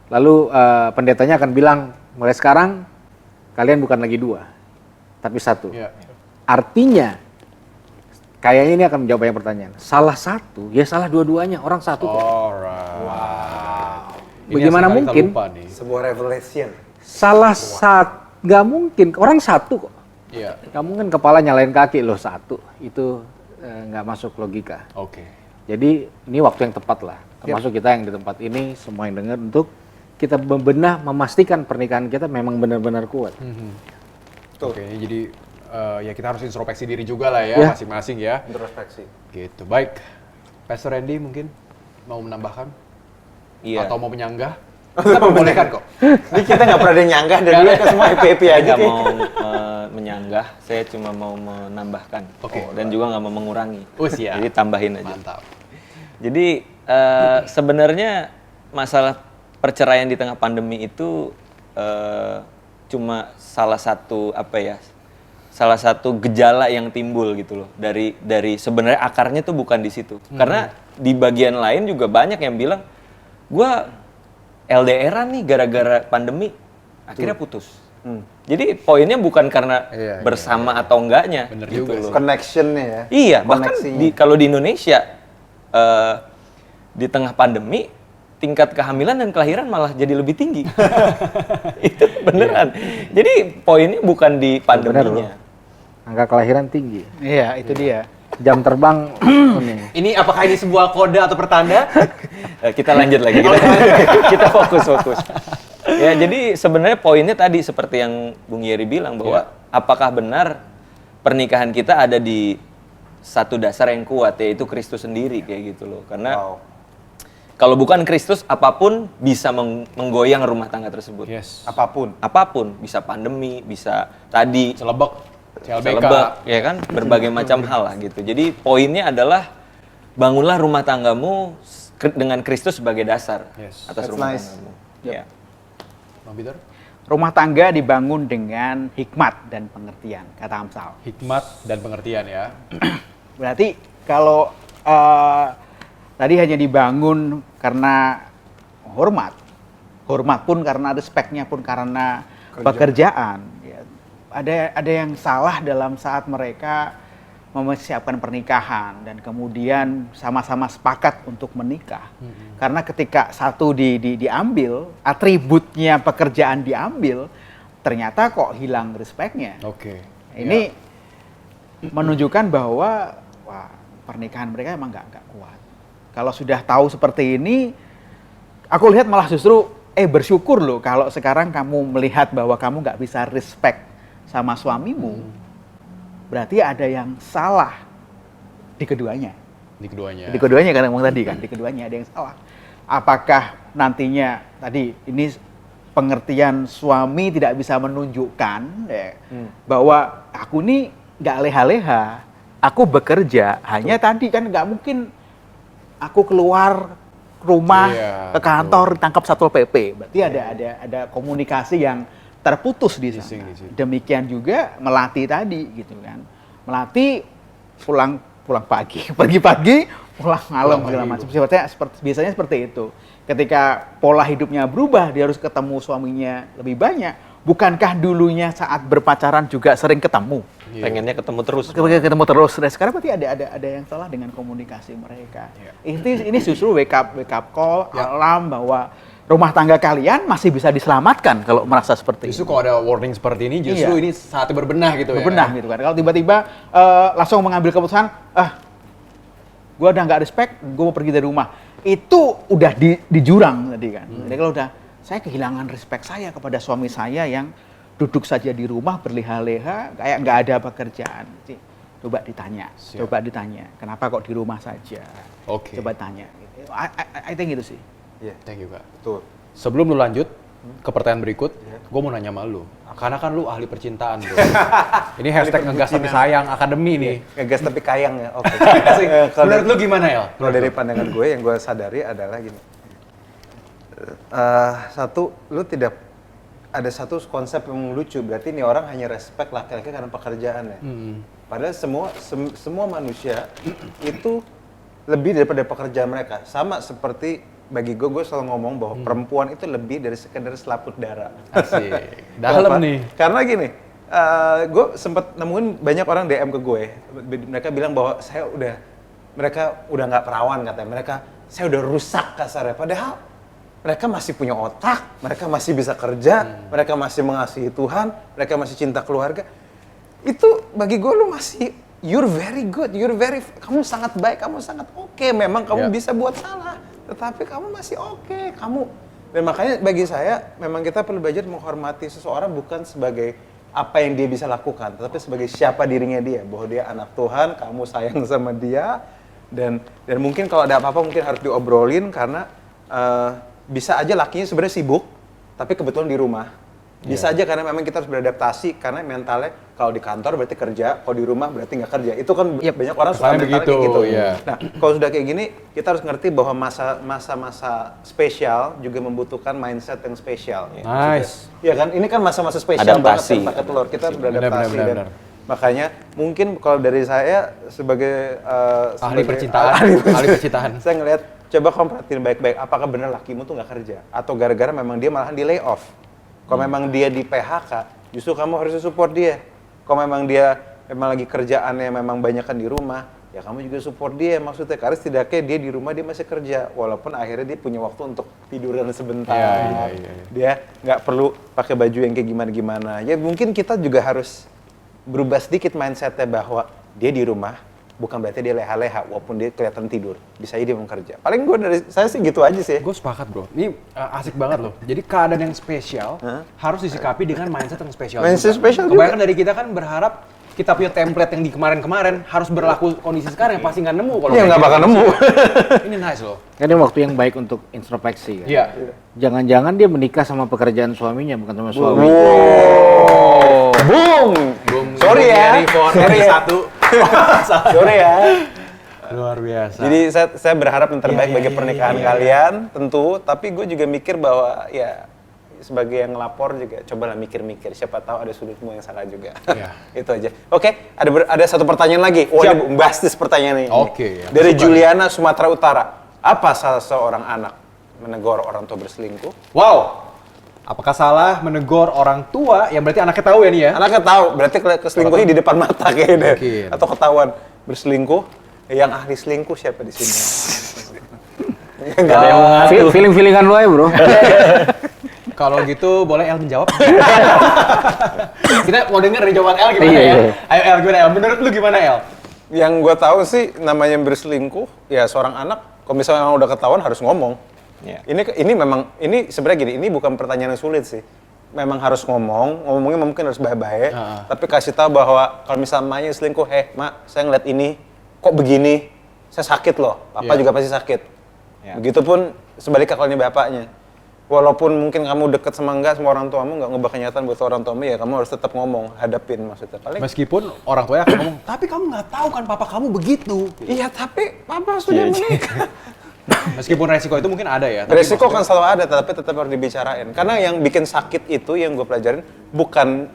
Lalu pendetanya akan bilang mulai sekarang kalian bukan lagi 2, tapi 1.
Iya.
Artinya, kayaknya ini akan menjawab banyak pertanyaan. Salah satu, ya salah dua-duanya, orang satu kok.
Alright. Wow.
Bagaimana mungkin?
Sebuah revelation.
Salah satu, nggak mungkin, orang satu kok.
Iya.
Nggak mungkin kepala nyalain kaki loh satu, itu nggak masuk logika.
Oke.
Jadi ini waktu yang tepat lah, termasuk kita yang di tempat ini, semua yang dengar untuk kita membenah, memastikan pernikahan kita memang benar-benar kuat.
Oke, jadi ya kita harus introspeksi diri juga lah ya, masing-masing ya.
Introspeksi.
Gitu, baik. Pastor Randy mungkin mau menambahkan?
Iya.
Atau mau menyanggah? Kita membolehkan kok.
Ini kita nggak pernah ada yang nyanggah dan dulu kita semua happy
Saya
aja.
nggak
Ki.
mau menyanggah, saya cuma mau menambahkan.
Oke.
Dan juga nggak mau mengurangi.
Oh, siap.
Jadi tambahin aja.
Mantap.
Jadi sebenarnya masalah perceraian di tengah pandemi itu cuma salah satu salah satu gejala yang timbul gitu loh dari sebenarnya akarnya tuh bukan di situ. Karena di bagian lain juga banyak yang bilang gua LDR-an nih gara-gara pandemi akhirnya putus. Jadi poinnya bukan karena bersama atau enggaknya.
Bener
gitu
juga
loh.
sih.
Connection-nya ya.
Iya, bahkan
Koneksinya.
kalau di Indonesia di tengah pandemi tingkat kehamilan dan kelahiran malah jadi lebih tinggi. Itu beneran. Jadi poinnya bukan di pandeminya.
Angka kelahiran tinggi,
Iya, itu dia.
jam terbang ini.
Ini apakah ini sebuah kode atau pertanda?
Kita lanjut lagi. Kita fokus. Ya, jadi sebenarnya poinnya tadi seperti yang Bung Yeri bilang bahwa apakah benar pernikahan kita ada di satu dasar yang kuat, yaitu Kristus sendiri kayak gitu loh. Karena kalau bukan Kristus, apapun bisa menggoyang rumah tangga tersebut.
Yes.
Apapun, bisa pandemi, bisa tadi
Celebek, CLBK.
celebek, ya kan, berbagai macam hal lah gitu. Jadi poinnya adalah bangunlah rumah tanggamu dengan Kristus sebagai dasar atas
That's
rumah
nice.
tanggamu.
Yep.
Ya.
Bang Peter?
Rumah tangga dibangun dengan hikmat dan pengertian, kata Amsal.
Hikmat dan pengertian ya.
Berarti kalau tadi hanya dibangun karena hormat pun karena ada speknya pun karena pekerjaan. Ya. Ada yang salah dalam saat mereka mempersiapkan pernikahan dan kemudian sama-sama sepakat untuk menikah. Karena ketika satu diambil, atributnya pekerjaan diambil, ternyata kok hilang respect-nya.
Oke.
Ini menunjukkan bahwa pernikahan mereka emang nggak kuat. Kalau sudah tahu seperti ini, aku lihat malah justru bersyukur loh kalau sekarang kamu melihat bahwa kamu nggak bisa respect sama suamimu, berarti ada yang salah di keduanya.
Di keduanya.
Di keduanya kan ngomong tadi kan, di keduanya ada yang salah. Apakah nantinya tadi ini pengertian suami tidak bisa menunjukkan bahwa aku nih nggak leha-leha, aku bekerja, hanya tadi kan nggak mungkin aku keluar rumah ke kantor ditangkap Satpol PP. Berarti ada komunikasi yang terputus di sana. Demikian juga Melati tadi gitu kan. Melati pulang pagi, pergi pagi, pulang malam segala macam. Biasanya seperti itu. Ketika pola hidupnya berubah, dia harus ketemu suaminya lebih banyak. Bukankah dulunya saat berpacaran juga sering ketemu?
Pengennya ketemu terus.
Ketemu terus. Nah, sekarang berarti ada yang salah dengan komunikasi mereka. Ini justru wake up call, alarm bahwa rumah tangga kalian masih bisa diselamatkan kalau merasa seperti
Justru
itu.
kalau ada warning seperti ini, justru ini saatnya berbenah gitu
Berbenah gitu kan. Kalau tiba-tiba langsung mengambil keputusan, gue udah nggak respect, gue mau pergi dari rumah. Itu udah di jurang tadi kan. Jadi kalau udah, saya kehilangan respect saya kepada suami saya yang duduk saja di rumah berleha-leha, kayak nggak ada pekerjaan. Coba ditanya, kenapa kok di rumah saja? Coba tanya. I think itu sih.
Thank you, Kak.
Betul.
Sebelum lu lanjut ke pertanyaan berikut, gue mau nanya sama lu. Karena kan lu ahli percintaan, bro. Ini hashtag ngegas tapi sayang akademi nih.
Ngegas tapi kayang ya. Oke.
Menurut lu gimana, El?
Kalau dari pandangan gue, yang gue sadari adalah gini. Satu, lu tidak ada satu konsep yang lucu. Berarti ini orang hanya respect laki-laki karena pekerjaannya. Padahal semua manusia itu lebih daripada pekerjaan mereka. Sama seperti bagi gue selalu ngomong bahwa perempuan itu lebih dari sekedar selaput darah.
Asik. Dalam
Kenapa?
nih.
Karena gini, gue sempet nemuin banyak orang DM ke gue. Mereka bilang bahwa mereka udah nggak perawan katanya. Saya udah rusak kasarnya. Padahal mereka masih punya otak, mereka masih bisa kerja, mereka masih mengasihi Tuhan, mereka masih cinta keluarga. Itu bagi gue lu masih, you're very good, kamu sangat baik, kamu sangat oke. Memang kamu bisa buat salah, tetapi kamu masih oke. Dan makanya bagi saya, memang kita perlu belajar menghormati seseorang bukan sebagai apa yang dia bisa lakukan, tetapi sebagai siapa dirinya dia. Bahwa dia anak Tuhan, kamu sayang sama dia, dan mungkin kalau ada apa-apa mungkin harus diobrolin karena bisa aja lakinya sebenarnya sibuk, tapi kebetulan di rumah. Bisa aja karena memang kita harus beradaptasi karena mentalnya kalau di kantor berarti kerja, kalau di rumah berarti nggak kerja. Itu kan banyak orang suka mentalnya kayak gitu. Nah, kalau sudah kayak gini, kita harus ngerti bahwa masa-masa spesial juga membutuhkan mindset yang spesial.
Nice.
Iya kan? Ini kan masa-masa spesial
Adaptasi.
banget kan pakai telur. Kita beradaptasi
Benar.
dan makanya mungkin kalau dari saya sebagai
Ahli
sebagai
percintaan.
saya ngelihat coba kamu perhatiin baik-baik apakah benar lakimu tuh nggak kerja atau gara-gara memang dia malahan di lay off. Kalau memang dia di PHK, justru kamu harus support dia. Kalau memang dia memang lagi kerjaannya memang banyakan di rumah, ya kamu juga support dia maksudnya. Karena setidaknya dia di rumah dia masih kerja, walaupun akhirnya dia punya waktu untuk tiduran sebentar. Dia nggak perlu pakai baju yang kayak gimana-gimana. Ya mungkin kita juga harus berubah sedikit mindsetnya bahwa dia di rumah, bukan berarti dia leha-leha, walaupun dia kelihatan tidur. Bisa aja dia mau kerja. Paling gue dari saya sih gitu aja sih.
Gue sepakat bro, ini asik banget loh. Jadi keadaan yang spesial harus disikapi dengan mindset yang spesial.
Mindset spesial juga.
Kebanyakan dari kita kan berharap kita punya template yang di kemarin-kemarin harus berlaku kondisi sekarang yang pasti nggak nemu. Kalau
Iya nggak bakal nemu.
Ini nice loh.
Ini waktu yang baik untuk introspeksi. Kan?
Iya.
Jangan-jangan dia menikah sama pekerjaan suaminya, bukan sama suami.
Boom. Sorry ya. Sorry ya. Sorry ya.
Luar biasa.
Jadi saya berharap yang terbaik bagi pernikahan kalian, tentu. Tapi gue juga mikir bahwa ya sebagai yang ngelapor juga cobalah mikir-mikir. Siapa tahu ada sudutmu yang salah juga.
Iya.
Itu aja. Oke, ada satu pertanyaan lagi. Wah, ini bombastis pertanyaan ini.
Oke, ya.
Dari Juliana, Sumatera Utara. Apa salah seorang anak menegur orang tua berselingkuh?
Wow. Apakah salah menegur orang tua? Yang berarti anaknya tahu ya nih ya?
Anaknya tahu, berarti keselingkuhnya di depan mata kayaknya.
Mungkin.
Atau ketahuan berselingkuh. Yang ahli selingkuh siapa di sini? Nggak ada yang mengaku.
Feeling-feelingan lu aja bro.
Kalau gitu boleh El menjawab? Kita mau denger nih jawaban El gimana
Iya,
ya?
iya.
Ayo El, gimana El? Menurut lu gimana El?
Yang gue tahu sih namanya berselingkuh, ya seorang anak kalau misalnya udah ketahuan harus ngomong.
Ya.
Ini sebenarnya gini, ini bukan pertanyaan yang sulit sih. Memang harus ngomongnya mungkin harus baik-baik, tapi kasih tahu bahwa kalau misalnya emaknya selingkuh, mak, saya ngeliat ini, kok begini, saya sakit loh, papa juga pasti sakit. Begitupun sebaliknya kalau ini bapaknya. Walaupun mungkin kamu deket sama orang tuamu, nggak ngubah kenyataan buat orang tuamu, ya kamu harus tetap ngomong, hadapin maksudnya. Paling
Meskipun orang tuanya akan ngomong, tapi kamu nggak tahu kan papa kamu begitu.
iya, tapi papa sudah menikah.
Meskipun resiko itu mungkin ada ya.
Resiko kan selalu ada, tapi tetap harus dibicarain. Karena yang bikin sakit itu yang gue pelajarin bukan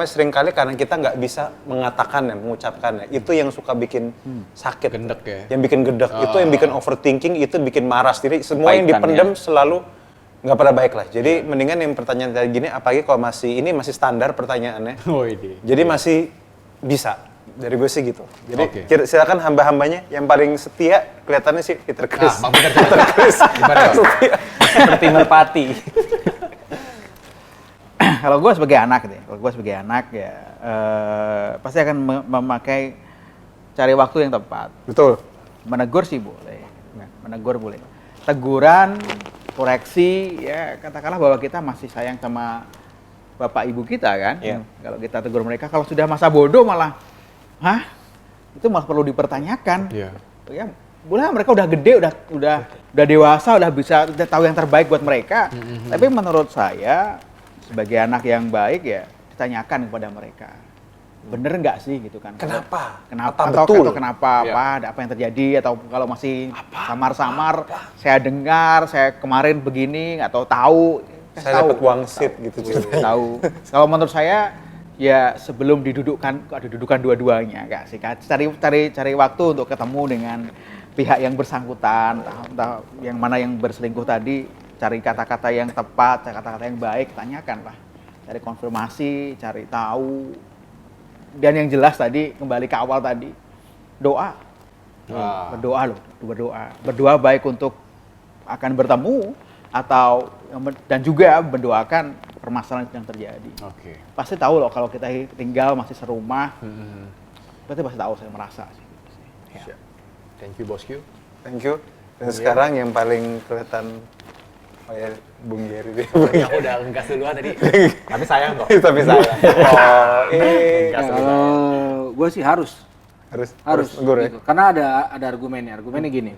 seringkali karena kita nggak bisa mengatakannya, mengucapkannya. Itu yang suka bikin sakit.
Gendek ya?
Yang bikin gedek, itu yang bikin overthinking, itu bikin marah sendiri. Semua yang dipendam selalu nggak pada baik lah. Jadi mendingan yang pertanyaan kayak gini, apalagi kalau masih standar pertanyaannya. Jadi masih bisa. Dari gue sih gitu. Jadi silakan hamba-hambanya yang paling setia kelihatannya sih Peter Chris.
Bang Peter Chris. Gimana ya?
Seperti merpati.
Kalau gue sebagai anak ya pasti akan memakai cari waktu yang tepat.
Betul.
Menegur sih boleh, menegur boleh. Teguran, koreksi, ya katakanlah bahwa kita masih sayang sama bapak ibu kita kan. Kalau kita tegur mereka, kalau sudah masa bodoh malah, itu malah perlu dipertanyakan. Ya, boleh mereka udah gede, udah dewasa, udah tahu yang terbaik buat mereka. Tapi menurut saya sebagai anak yang baik ya ditanyakan kepada mereka, bener nggak sih gitu kan?
Kenapa?
Atau kenapa? Ada apa yang terjadi? Atau kalau masih samar-samar, saya dengar, saya kemarin begini, atau tahu.
Saya dapat wangsit gitu ceritanya.
Tahu. Kalau menurut saya ya sebelum didudukan dua-duanya, nggak sih? Cari waktu untuk ketemu dengan pihak yang bersangkutan, entah yang mana yang berselingkuh tadi, cari kata-kata yang tepat, kata-kata yang baik, tanyakan lah. Cari konfirmasi, cari tahu. Dan yang jelas tadi, kembali ke awal tadi, doa. Berdoa loh, berdoa. Berdoa baik untuk akan bertemu, atau dan juga mendoakan permasalahan yang terjadi.
Oke.
Pasti tahu loh kalau kita tinggal masih serumah, berarti pasti tahu, saya merasa sih.
Ya. Thank you Bosku.
Thank you. Dan sekarang yang paling kelihatan Bung Geri deh.
Aku udah ngegas duluan tadi. Tapi sayang kok.
Tapi saya.
Kalau gue sih harus
negur ya.
gitu. Karena ada argumennya. Argumennya gini.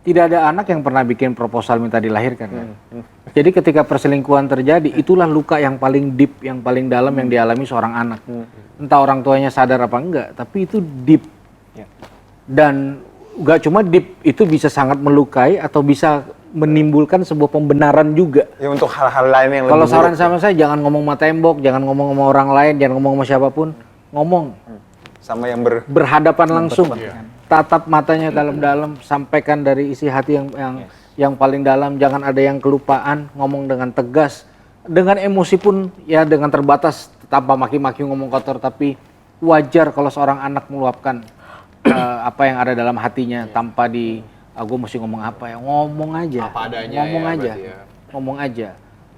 Tidak ada anak yang pernah bikin proposal minta dilahirkan kan. Jadi ketika perselingkuhan terjadi, itulah luka yang paling deep, yang paling dalam yang dialami seorang anak. Entah orang tuanya sadar apa enggak, tapi itu deep. Dan enggak cuma deep, itu bisa sangat melukai atau bisa menimbulkan sebuah pembenaran juga.
Ya untuk hal-hal lain yang
Kalau
lebih
saran sama saya, jangan ngomong sama tembok, jangan ngomong sama orang lain, jangan ngomong sama siapapun, ngomong.
sama yang
Berhadapan langsung. Tatap matanya dalam-dalam, sampaikan dari isi hati yang paling dalam, jangan ada yang kelupaan, ngomong dengan tegas. Dengan emosi pun ya dengan terbatas, tanpa maki-maki ngomong kotor, tapi wajar kalau seorang anak meluapkan apa yang ada dalam hatinya tanpa gue mesti ngomong apa ya, ngomong aja.
Apa adanya
ngomong
ya,
aja.
ya.
Ngomong aja.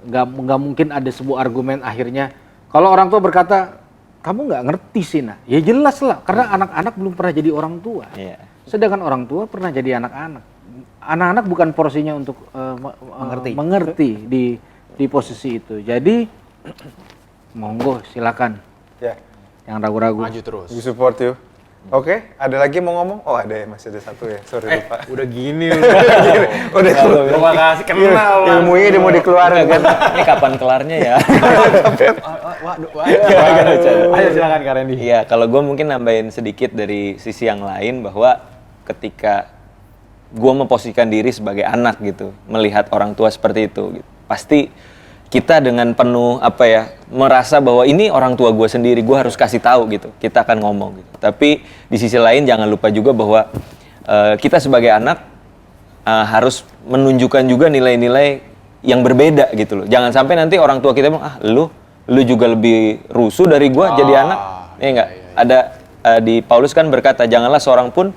Nggak mungkin ada sebuah argumen akhirnya. Kalau orang tua berkata, kamu nggak ngerti sih, nah. Ya jelas lah, karena anak-anak belum pernah jadi orang tua. Sedangkan orang tua pernah jadi anak-anak. Anak-anak bukan porsinya untuk mengerti di posisi itu. Jadi, monggo silakan.
Ya.
Jangan ragu-ragu.
Maju terus.
We support you. Oke, ada lagi mau ngomong? Oh ada ya, masih ada satu ya. Sorry lupa.
Udah gini
Udah
Terima kasih kenal.
ilmunya dia mau dikeluarin kan.
Ini kapan kelarnya ya?
Ayo silakan Kak Randy.
Iya, kalau gue mungkin nambahin sedikit dari sisi yang lain bahwa ketika gue memposisikan diri sebagai anak gitu, melihat orang tua seperti itu, gitu, pasti kita dengan penuh merasa bahwa ini orang tua gue sendiri, gue harus kasih tahu gitu, kita akan ngomong gitu. Tapi di sisi lain jangan lupa juga bahwa kita sebagai anak harus menunjukkan juga nilai-nilai yang berbeda gitu loh. Jangan sampai nanti orang tua kita bilang, lu juga lebih rusuh dari gue jadi anak. Ya enggak? Ada di Paulus kan berkata, janganlah seorang pun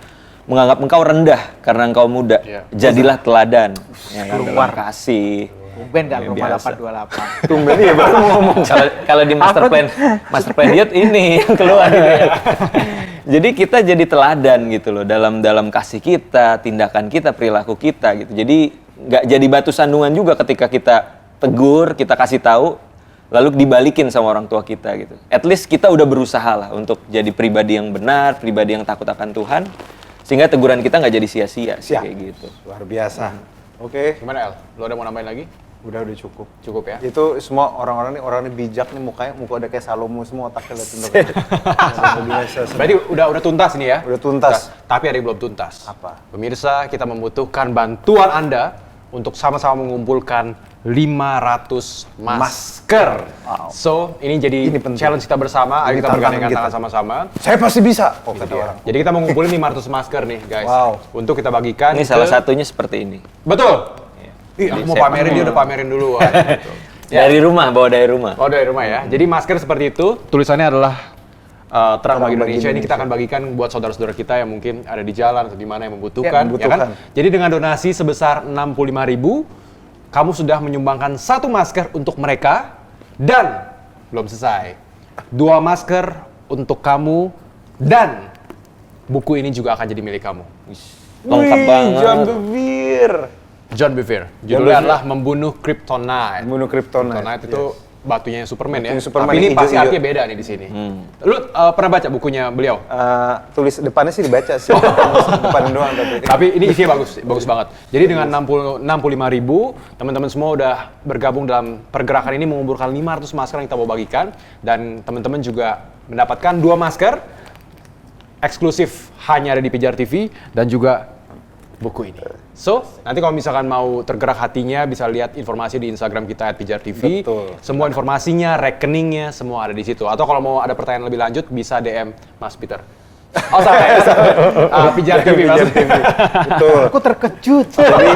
menganggap engkau rendah karena engkau muda. Jadilah teladan. Dalam kasih.
Tumben kan rumah
biasa.
828.
Tumben ya baru mau ngomong.
Kalau di master plan diet ini yang keluar gitu ya. Jadi kita jadi teladan gitu loh dalam kasih kita, tindakan kita, perilaku kita gitu. Jadi nggak jadi batu sandungan juga ketika kita tegur, kita kasih tahu, lalu dibalikin sama orang tua kita gitu. At least kita udah berusaha lah untuk jadi pribadi yang benar, pribadi yang takut akan Tuhan, sehingga teguran kita nggak jadi sia-sia sih kayak gitu.
Luar biasa. Oke.
Gimana El? Lo ada mau nambahin lagi?
Udah cukup.
Cukup ya?
Itu semua orang-orang ini bijak nih muka udah kayak Salomo semua otaknya liatin dong.
Berarti udah tuntas nih ya?
Udah tuntas.
Tapi ada yang belum tuntas.
Apa?
Pemirsa, kita membutuhkan bantuan Anda untuk sama-sama mengumpulkan 500 masker.
Wow.
So, ini jadi challenge kita bersama. Ayo kita bergandengkan tangan sama-sama.
Saya pasti bisa. Oh, kata orang.
Jadi kita mau ngumpulin 500 masker nih, guys.
Wow.
Untuk kita bagikan.
Ini salah satunya seperti ini.
Betul. Ih, aku mau pamerin, dia udah pamerin dulu.
Dari rumah, bawa dari rumah.
Oh, dari rumah ya. Jadi masker seperti itu, tulisannya adalah Terang bagi Indonesia. Ini kita akan bagikan buat saudara-saudara kita yang mungkin ada di jalan atau di mana yang membutuhkan. Ya kan? Jadi dengan donasi sebesar 65.000, kamu sudah menyumbangkan 1 masker untuk mereka dan belum selesai. 2 masker untuk kamu dan buku ini juga akan jadi milik kamu.
Lengkap banget.
John Bevere.
John Bevere. Judulnya adalah Membunuh Kryptonite.
Membunuh Kryptonite.
Kryptonite itu batunya Superman
Batunya
ya.
Superman
Tapi ini
hijau,
pasti
hijau.
artinya beda nih di sini. Lu pernah baca bukunya beliau?
Tulis depannya sih dibaca sih. Depan doang tapi.
Tapi ini isinya bagus banget. Jadi dengan 65.000, teman-teman semua udah bergabung dalam pergerakan ini mengumpulkan 500 masker yang kita mau bagikan, dan teman-teman juga mendapatkan 2 masker eksklusif hanya ada di Pijar TV dan juga buku ini. So, nanti kalau misalkan mau tergerak hatinya bisa lihat informasi di Instagram kita @pijar.tv.
Betul.
Semua informasinya, rekeningnya, semua ada di situ. Atau kalau mau ada pertanyaan lebih lanjut bisa DM Mas Peter. Oh salah ya. Pijar TV maksudnya.
Betul.
Aku terkejut.
Jadi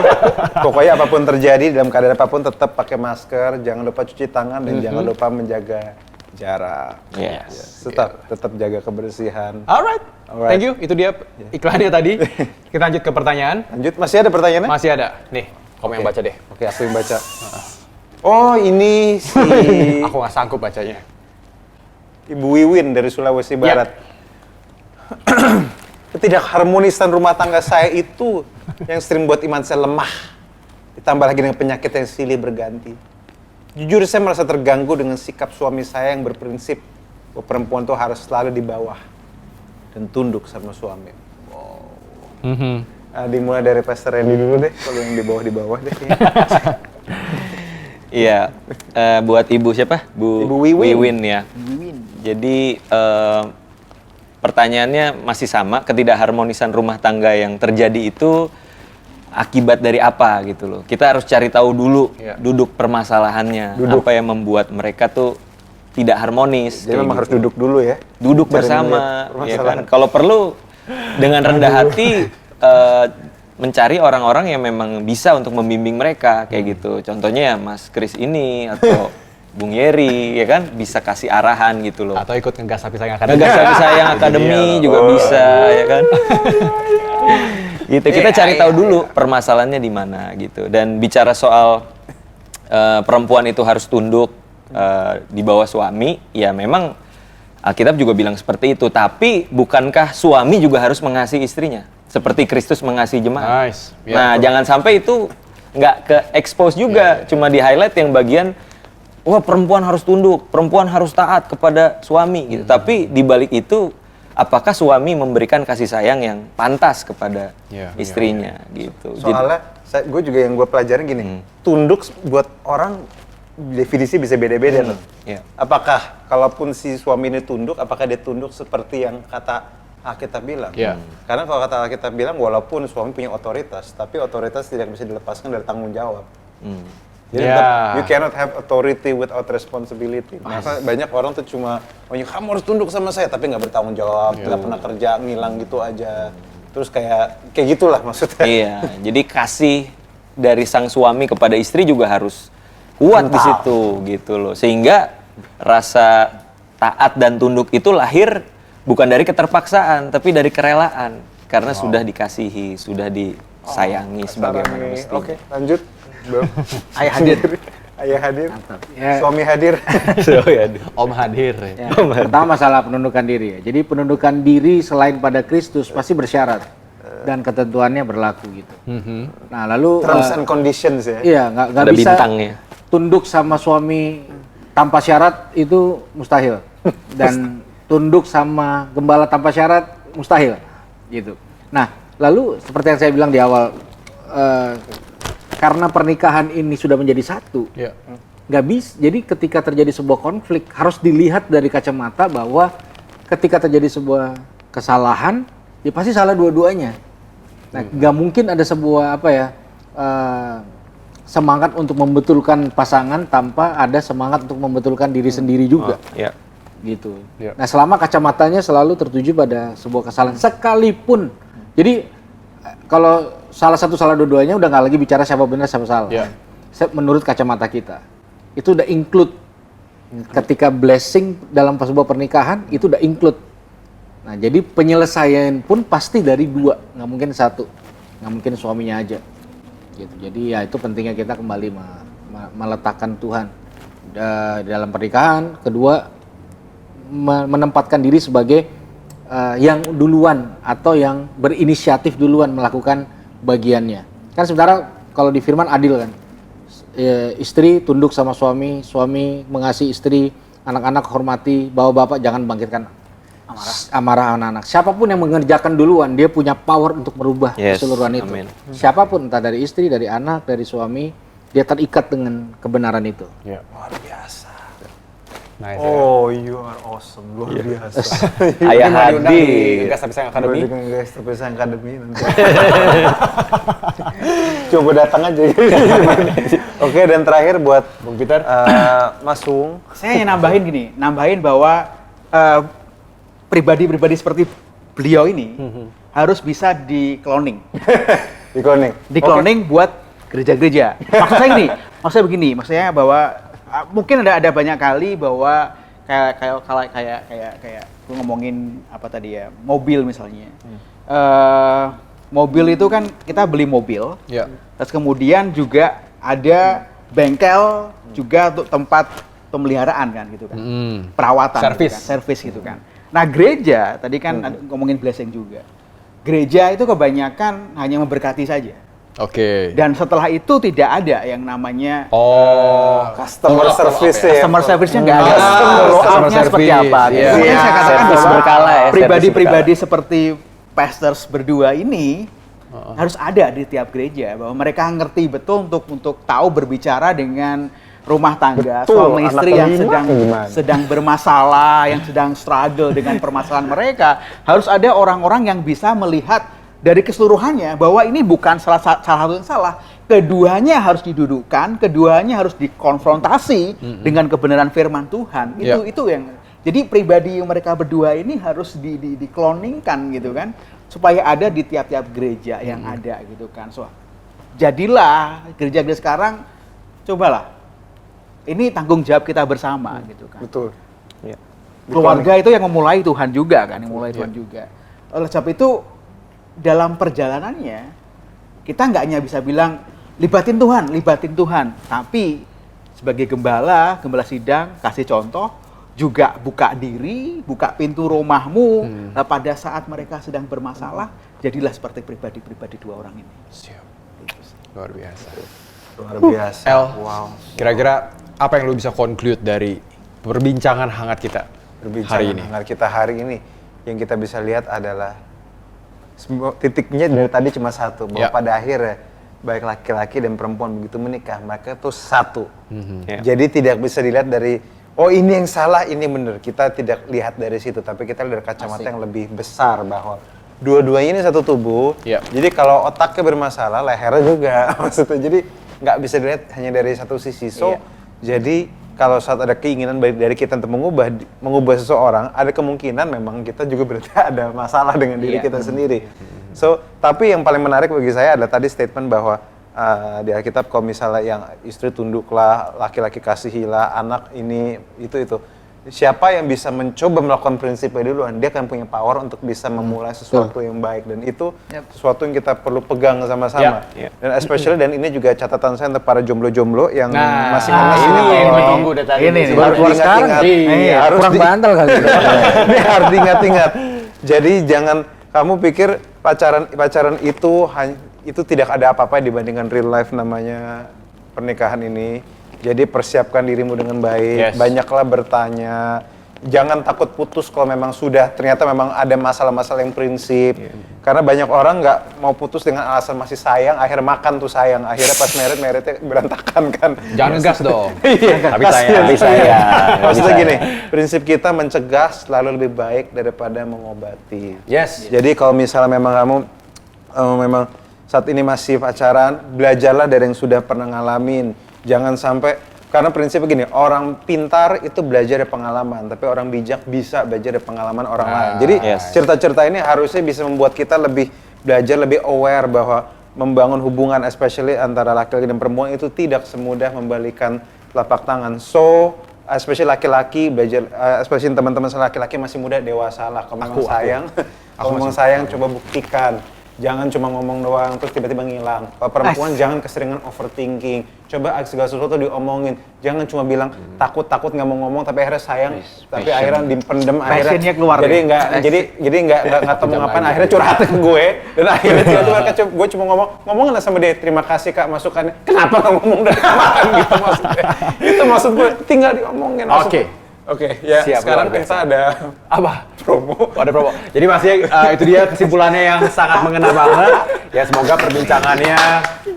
pokoknya apapun terjadi dalam keadaan apapun tetap pakai masker, jangan lupa cuci tangan dan jangan lupa menjaga jarak.
Yes.
Tetap jaga kebersihan.
Alright. Thank you. Itu dia iklannya tadi. Kita lanjut ke pertanyaan.
Lanjut, masih ada pertanyaannya?
Masih ada. Nih, kamu yang baca deh.
Oke, aku yang baca. Oh, ini si
Aku nggak sanggup bacanya.
Ibu Wiwin dari Sulawesi Barat. Ketidakharmonisan rumah tangga saya itu yang sering buat iman saya lemah. Ditambah lagi dengan penyakit yang silih berganti. Jujur saya merasa terganggu dengan sikap suami saya yang berprinsip bahwa perempuan itu harus selalu di bawah dan tunduk sama suami. Wow. Dimulai dari Pastor Randy dulu deh, kalau yang di bawah deh.
Iya, buat ibu siapa?
Ibu Wiwin.
Wiwin ya. Jadi pertanyaannya masih sama, ketidakharmonisan rumah tangga yang terjadi itu akibat dari apa gitu loh. Kita harus cari tahu dulu duduk permasalahannya, apa yang membuat mereka tuh tidak harmonis.
Jadi memang harus duduk dulu ya.
Duduk
Cari
bersama, ya
permasalahan.
kan. Kalau perlu dengan rendah hati mencari orang-orang yang memang bisa untuk membimbing mereka kayak gitu. Contohnya ya Mas Kris ini atau Bung Yeri ya kan bisa kasih arahan gitu loh.
Atau ikut ngegas sapi sayang akademi.
Ngegas sapi sayang akademi juga bisa ya kan. Gitu kita cari tahu dulu permasalahannya di mana gitu. Dan bicara soal perempuan itu harus tunduk di bawah suami, ya memang Alkitab juga bilang seperti itu. Tapi bukankah suami juga harus mengasihi istrinya seperti Kristus mengasihi jemaat?
Nice.
Nah, jangan sampai itu nggak ke expose juga, cuma di highlight yang bagian wah perempuan harus tunduk, perempuan harus taat kepada suami gitu. Tapi di balik itu apakah suami memberikan kasih sayang yang pantas kepada istrinya gitu.
Soalnya gue juga yang gue pelajarin gini, tunduk buat orang definisi bisa beda-beda loh.
Iya.
Apakah kalaupun si suami ini tunduk, apakah dia tunduk seperti yang kata Alkitab bilang? Karena kalau kata Alkitab bilang walaupun suami punya otoritas, tapi otoritas tidak bisa dilepaskan dari tanggung jawab. Jadi tetap, you cannot have authority without responsibility. Maka banyak orang tuh cuma, kamu harus tunduk sama saya, tapi nggak bertanggung jawab, nggak pernah kerja, ngilang gitu aja. Terus kayak gitulah maksudnya.
Iya, jadi kasih dari sang suami kepada istri juga harus kuat di situ gitu loh. Sehingga rasa taat dan tunduk itu lahir bukan dari keterpaksaan, tapi dari kerelaan. Karena sudah dikasihi, sudah disayangi sebagaimana mestinya.
Oke, lanjut.
Ayah hadir.
Ayah hadir.
Ya.
Suami hadir.
Om hadir.
Ya, pertama masalah penundukan diri ya. Jadi penundukan diri selain pada Kristus pasti bersyarat dan ketentuannya berlaku gitu. Nah lalu
Terms and conditions ya.
iya nggak
Ada
bisa
bintangnya.
tunduk sama suami tanpa syarat itu mustahil dan tunduk sama gembala tanpa syarat mustahil gitu. Nah lalu seperti yang saya bilang di awal karena pernikahan ini sudah menjadi satu. Nggak bisa. Jadi ketika terjadi sebuah konflik harus dilihat dari kacamata bahwa ketika terjadi sebuah kesalahan, ya pasti salah dua-duanya. Nah, nggak mungkin ada sebuah semangat untuk membetulkan pasangan tanpa ada semangat untuk membetulkan diri sendiri juga. Gitu. Nah, selama kacamatanya selalu tertuju pada sebuah kesalahan, sekalipun. Jadi kalau salah satu salah dua-duanya udah nggak lagi bicara siapa benar siapa salah. Menurut kacamata kita itu udah include ketika blessing dalam sebuah pernikahan itu udah include. Nah jadi penyelesaian pun pasti dari dua, nggak mungkin satu, nggak mungkin suaminya aja. Gitu. Jadi ya itu pentingnya kita kembali meletakkan Tuhan di dalam pernikahan. Kedua menempatkan diri sebagai yang duluan atau yang berinisiatif duluan melakukan bagiannya. Kan sementara kalau di firman adil kan, istri tunduk sama suami, suami mengasihi istri, anak-anak hormati, bapak-bapak jangan bangkitkan amarah anak-anak. Siapapun yang mengerjakan duluan, dia punya power untuk merubah keseluruhan itu. Amen. Siapapun, entah dari istri, dari anak, dari suami, dia terikat dengan kebenaran itu.
Luar biasa.
Nice,
you are awesome. Luar biasa.
Ayah hadir.
Ngegas sapi sayang akademi.
Ngegas sapi sayang akademi nanti. Coba datang aja. Oke, dan terakhir buat
Bung Peter.
Mas Wung.
Saya ingin nambahin bahwa pribadi-pribadi seperti beliau ini harus bisa di-cloning.
Di-cloning
Buat gereja-gereja. Maksudnya begini, maksudnya bahwa mungkin ada banyak kali bahwa kayak gue ngomongin apa tadi ya, mobil misalnya. Mobil itu kan kita beli mobil, terus kemudian juga ada bengkel juga untuk tempat pemeliharaan kan gitu kan, perawatan, servis gitu kan. Nah gereja tadi kan ngomongin blessing juga. Gereja itu kebanyakan hanya memberkati saja.
Oke.
Dan setelah itu tidak ada yang namanya
customer service ya.
Customer service-nya nggak ada. Follow-up-nya seperti apa.
Iya.
Makanya saya katakan
Service
bahwa
berkala ya,
pribadi-pribadi seperti pastors berdua ini harus ada di tiap gereja, bahwa mereka ngerti betul untuk tahu berbicara dengan rumah tangga, suami istri yang sedang bermasalah, yang sedang struggle dengan permasalahan mereka. Harus ada orang-orang yang bisa melihat dari keseluruhannya bahwa ini bukan salah satu yang salah. Keduanya harus didudukkan, keduanya harus dikonfrontasi dengan kebenaran firman Tuhan. Itu yang jadi pribadi mereka berdua ini harus dikloningkan gitu kan, supaya ada di tiap-tiap gereja yang ada gitu kan. So, jadilah gereja-gereja sekarang, cobalah. Ini tanggung jawab kita bersama gitu kan.
Betul.
Ya.
Keluarga itu yang memulai Tuhan juga kan, yang memulai Tuhan juga. Oleh sebab itu dalam perjalanannya kita nggak hanya bisa bilang libatin Tuhan, tapi sebagai gembala sidang kasih contoh, juga buka diri, buka pintu rumahmu pada saat mereka sedang bermasalah, jadilah seperti pribadi-pribadi dua orang ini.
Siap. Luar biasa.
Luar biasa.
El,
Wow.
kira-kira apa yang lu bisa conclude dari perbincangan hangat kita hari ini?
Hangat kita hari ini, yang kita bisa lihat adalah titiknya dari tadi cuma satu, bahwa pada akhirnya baik laki-laki dan perempuan begitu menikah, mereka tuh satu. Jadi tidak bisa dilihat dari ini yang salah, ini benar. Kita tidak lihat dari situ, tapi kita lihat dari kacamata yang lebih besar, bahwa dua-duanya ini satu tubuh. Jadi kalau otaknya bermasalah, lehernya juga maksudnya. Jadi nggak bisa dilihat hanya dari satu sisi. Jadi kalau saat ada keinginan dari kita untuk mengubah seseorang, ada kemungkinan memang kita juga berarti ada masalah dengan diri kita sendiri. So, tapi yang paling menarik bagi saya adalah tadi statement bahwa di Alkitab kalau misalnya yang istri tunduklah, laki-laki kasihilah, anak ini itu. Siapa yang bisa mencoba melakukan prinsipnya duluan, dia akan punya power untuk bisa memulai sesuatu yang baik, dan itu sesuatu yang kita perlu pegang sama-sama. Dan especially, dan ini juga catatan saya untuk para jomblo-jomblo yang masih
ini yang ditunggu dari tadi.
Ini
baru diingat-ingat.
Harus kurang bantal kali.
Ini harus diingat-ingat. Jadi jangan kamu pikir pacaran itu tidak ada apa-apa dibandingkan real life namanya pernikahan ini. Jadi persiapkan dirimu dengan baik, banyaklah bertanya, jangan takut putus kalau memang ternyata memang ada masalah-masalah yang prinsip. Karena banyak orang nggak mau putus dengan alasan masih sayang, akhirnya makan tuh sayang, akhirnya pas meritnya berantakan kan.
Jangan ngegas dong.
Tapi sayang. Maksudnya gini, prinsip kita mencegah selalu lebih baik daripada mengobati. Jadi kalau misalnya memang kamu memang saat ini masih pacaran, belajarlah dari yang sudah pernah ngalamin. Jangan sampai, karena prinsipnya gini, orang pintar itu belajar dari pengalaman, tapi orang bijak bisa belajar dari pengalaman orang lain. Jadi cerita-cerita ini harusnya bisa membuat kita lebih aware bahwa membangun hubungan, especially antara laki-laki dan perempuan, itu tidak semudah membalikan telapak tangan. So, especially laki-laki belajar, especially teman-teman laki-laki masih muda, dewasalah. Kalau memang sayang, coba buktikan. Jangan cuma ngomong doang, terus tiba-tiba ngilang. Kalau perempuan jangan keseringan overthinking. Coba segala sesuatu diomongin. Jangan cuma bilang takut nggak mau ngomong, tapi akhirnya sayang, tapi akhirnya dipendem, akhirnya
keluar.
Jadi nggak tahu mau ngapain, akhirnya curhat ke gue, dan akhirnya tiba-tiba gue cuma ngomong nggak sama dia, terima kasih kak masukannya. Kenapa nggak ngomong dari kemarin gitu maksudnya? Itu maksud gue, tinggal diomongin. Oke, ya siap, sekarang kita ada promo.
Ada promo. Jadi masih itu dia kesimpulannya yang sangat mengena banget. Ya semoga perbincangannya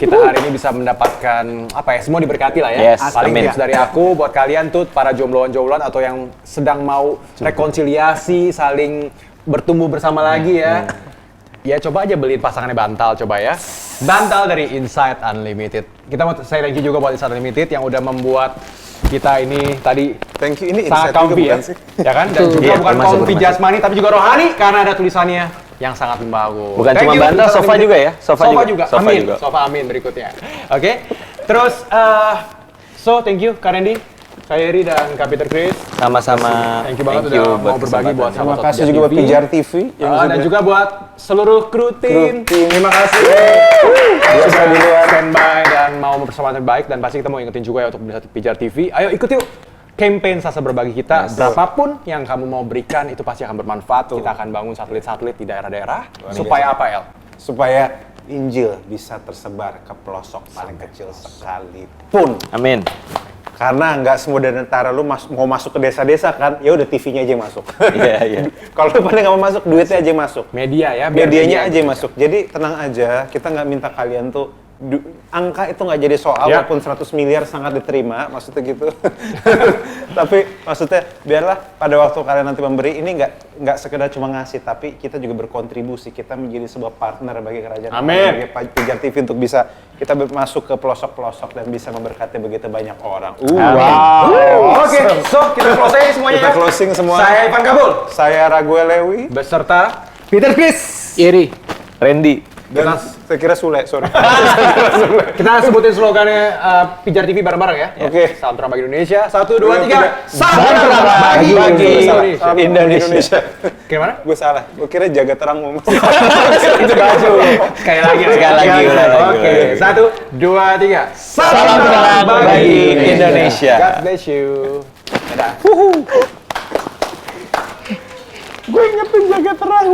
kita hari ini bisa mendapatkan semua diberkati lah ya. Paling tips dari aku buat kalian tuh para jombloan atau yang sedang mau rekonsiliasi, saling bertumbuh bersama lagi ya. Ya coba aja beliin pasangannya bantal coba ya. Bantal dari Insight Unlimited. Saya thank you juga buat Insight Unlimited yang udah membuat kita ini tadi
thank you. Ini
sangat
insight juga
comfy ya.
bukan sih?
Ya kan? Dan juga
Iya,
bukan
termasuk,
comfy
termasuk.
jasmani tapi juga rohani karena ada tulisannya yang sangat membangun.
Bukan
Thank
cuma
you,
bantal,
tulisan
sofa
ini.
juga ya? Sofa juga. Sofa
Amin.
juga.
Sofa amin berikutnya. Oke. Terus so thank you Kak Randy, Kak Yeri dan Kak Peter Chris.
Sama-sama.
Thank you banget udah mau berbagi buat
Terima
sahabat
kasih juga buat Pijar TV
dan juga buat seluruh kru tim. Terima kasih. Sudah di luar standby dan mau mempersembahkan yang baik dan pasti kita mau ingetin juga ya untuk pemirsa Pijar TV. Ayo ikut yuk campaign Sasa Berbagi kita. Berapapun yang kamu mau berikan itu pasti akan bermanfaat. Kita akan bangun satelit-satelit di daerah-daerah supaya apa El?
supaya Injil bisa tersebar ke pelosok paling kecil sekalipun.
Amin.
Karena nggak semua dari antara lu mau masuk ke desa-desa kan, ya udah TV-nya aja yang masuk.
Iya, iya.
Kalau lu pada nggak mau masuk, duitnya aja yang masuk.
Media ya, biar
Medianya
media
aja yang masuk. Jadi tenang aja, kita nggak minta kalian tuh angka itu nggak jadi soal,
Ya.
walaupun 100 miliar sangat diterima, maksudnya gitu. Tapi maksudnya biarlah pada waktu kalian nanti memberi ini nggak sekedar cuma ngasih, tapi kita juga berkontribusi, kita menjadi sebuah partner bagi kerajaan
Amin.
Allah, bagi Pijar TV untuk bisa kita masuk ke pelosok-pelosok dan bisa memberkati begitu banyak orang.
Wow. Oke, so kita closing semuanya.
Kita
ya.
closing semuanya.
Saya Ivan Kabul
Saya Raguel Lewi
beserta
Peter Chris.
Iri.
Randy.
dan saya kira Sule, sorry.
kita sebutin slogannya Pijar TV bareng-bareng ya.
Oke.
Salam terang bagi Indonesia. 1, 2, 3.
Salam
Salam terang bagi
Indonesia.
Indonesia.
Indonesia.
Gimana?
Gue salah. Gue kira jaga terang mau.
Itu baju. Sekali lagi.
Sekali lagi, ulang lagi,
Oke.
ulang lagi.
1, 2, 3.
Salam terang bagi Indonesia.
God bless you. Dadah.
Gue ingetin jaga terang.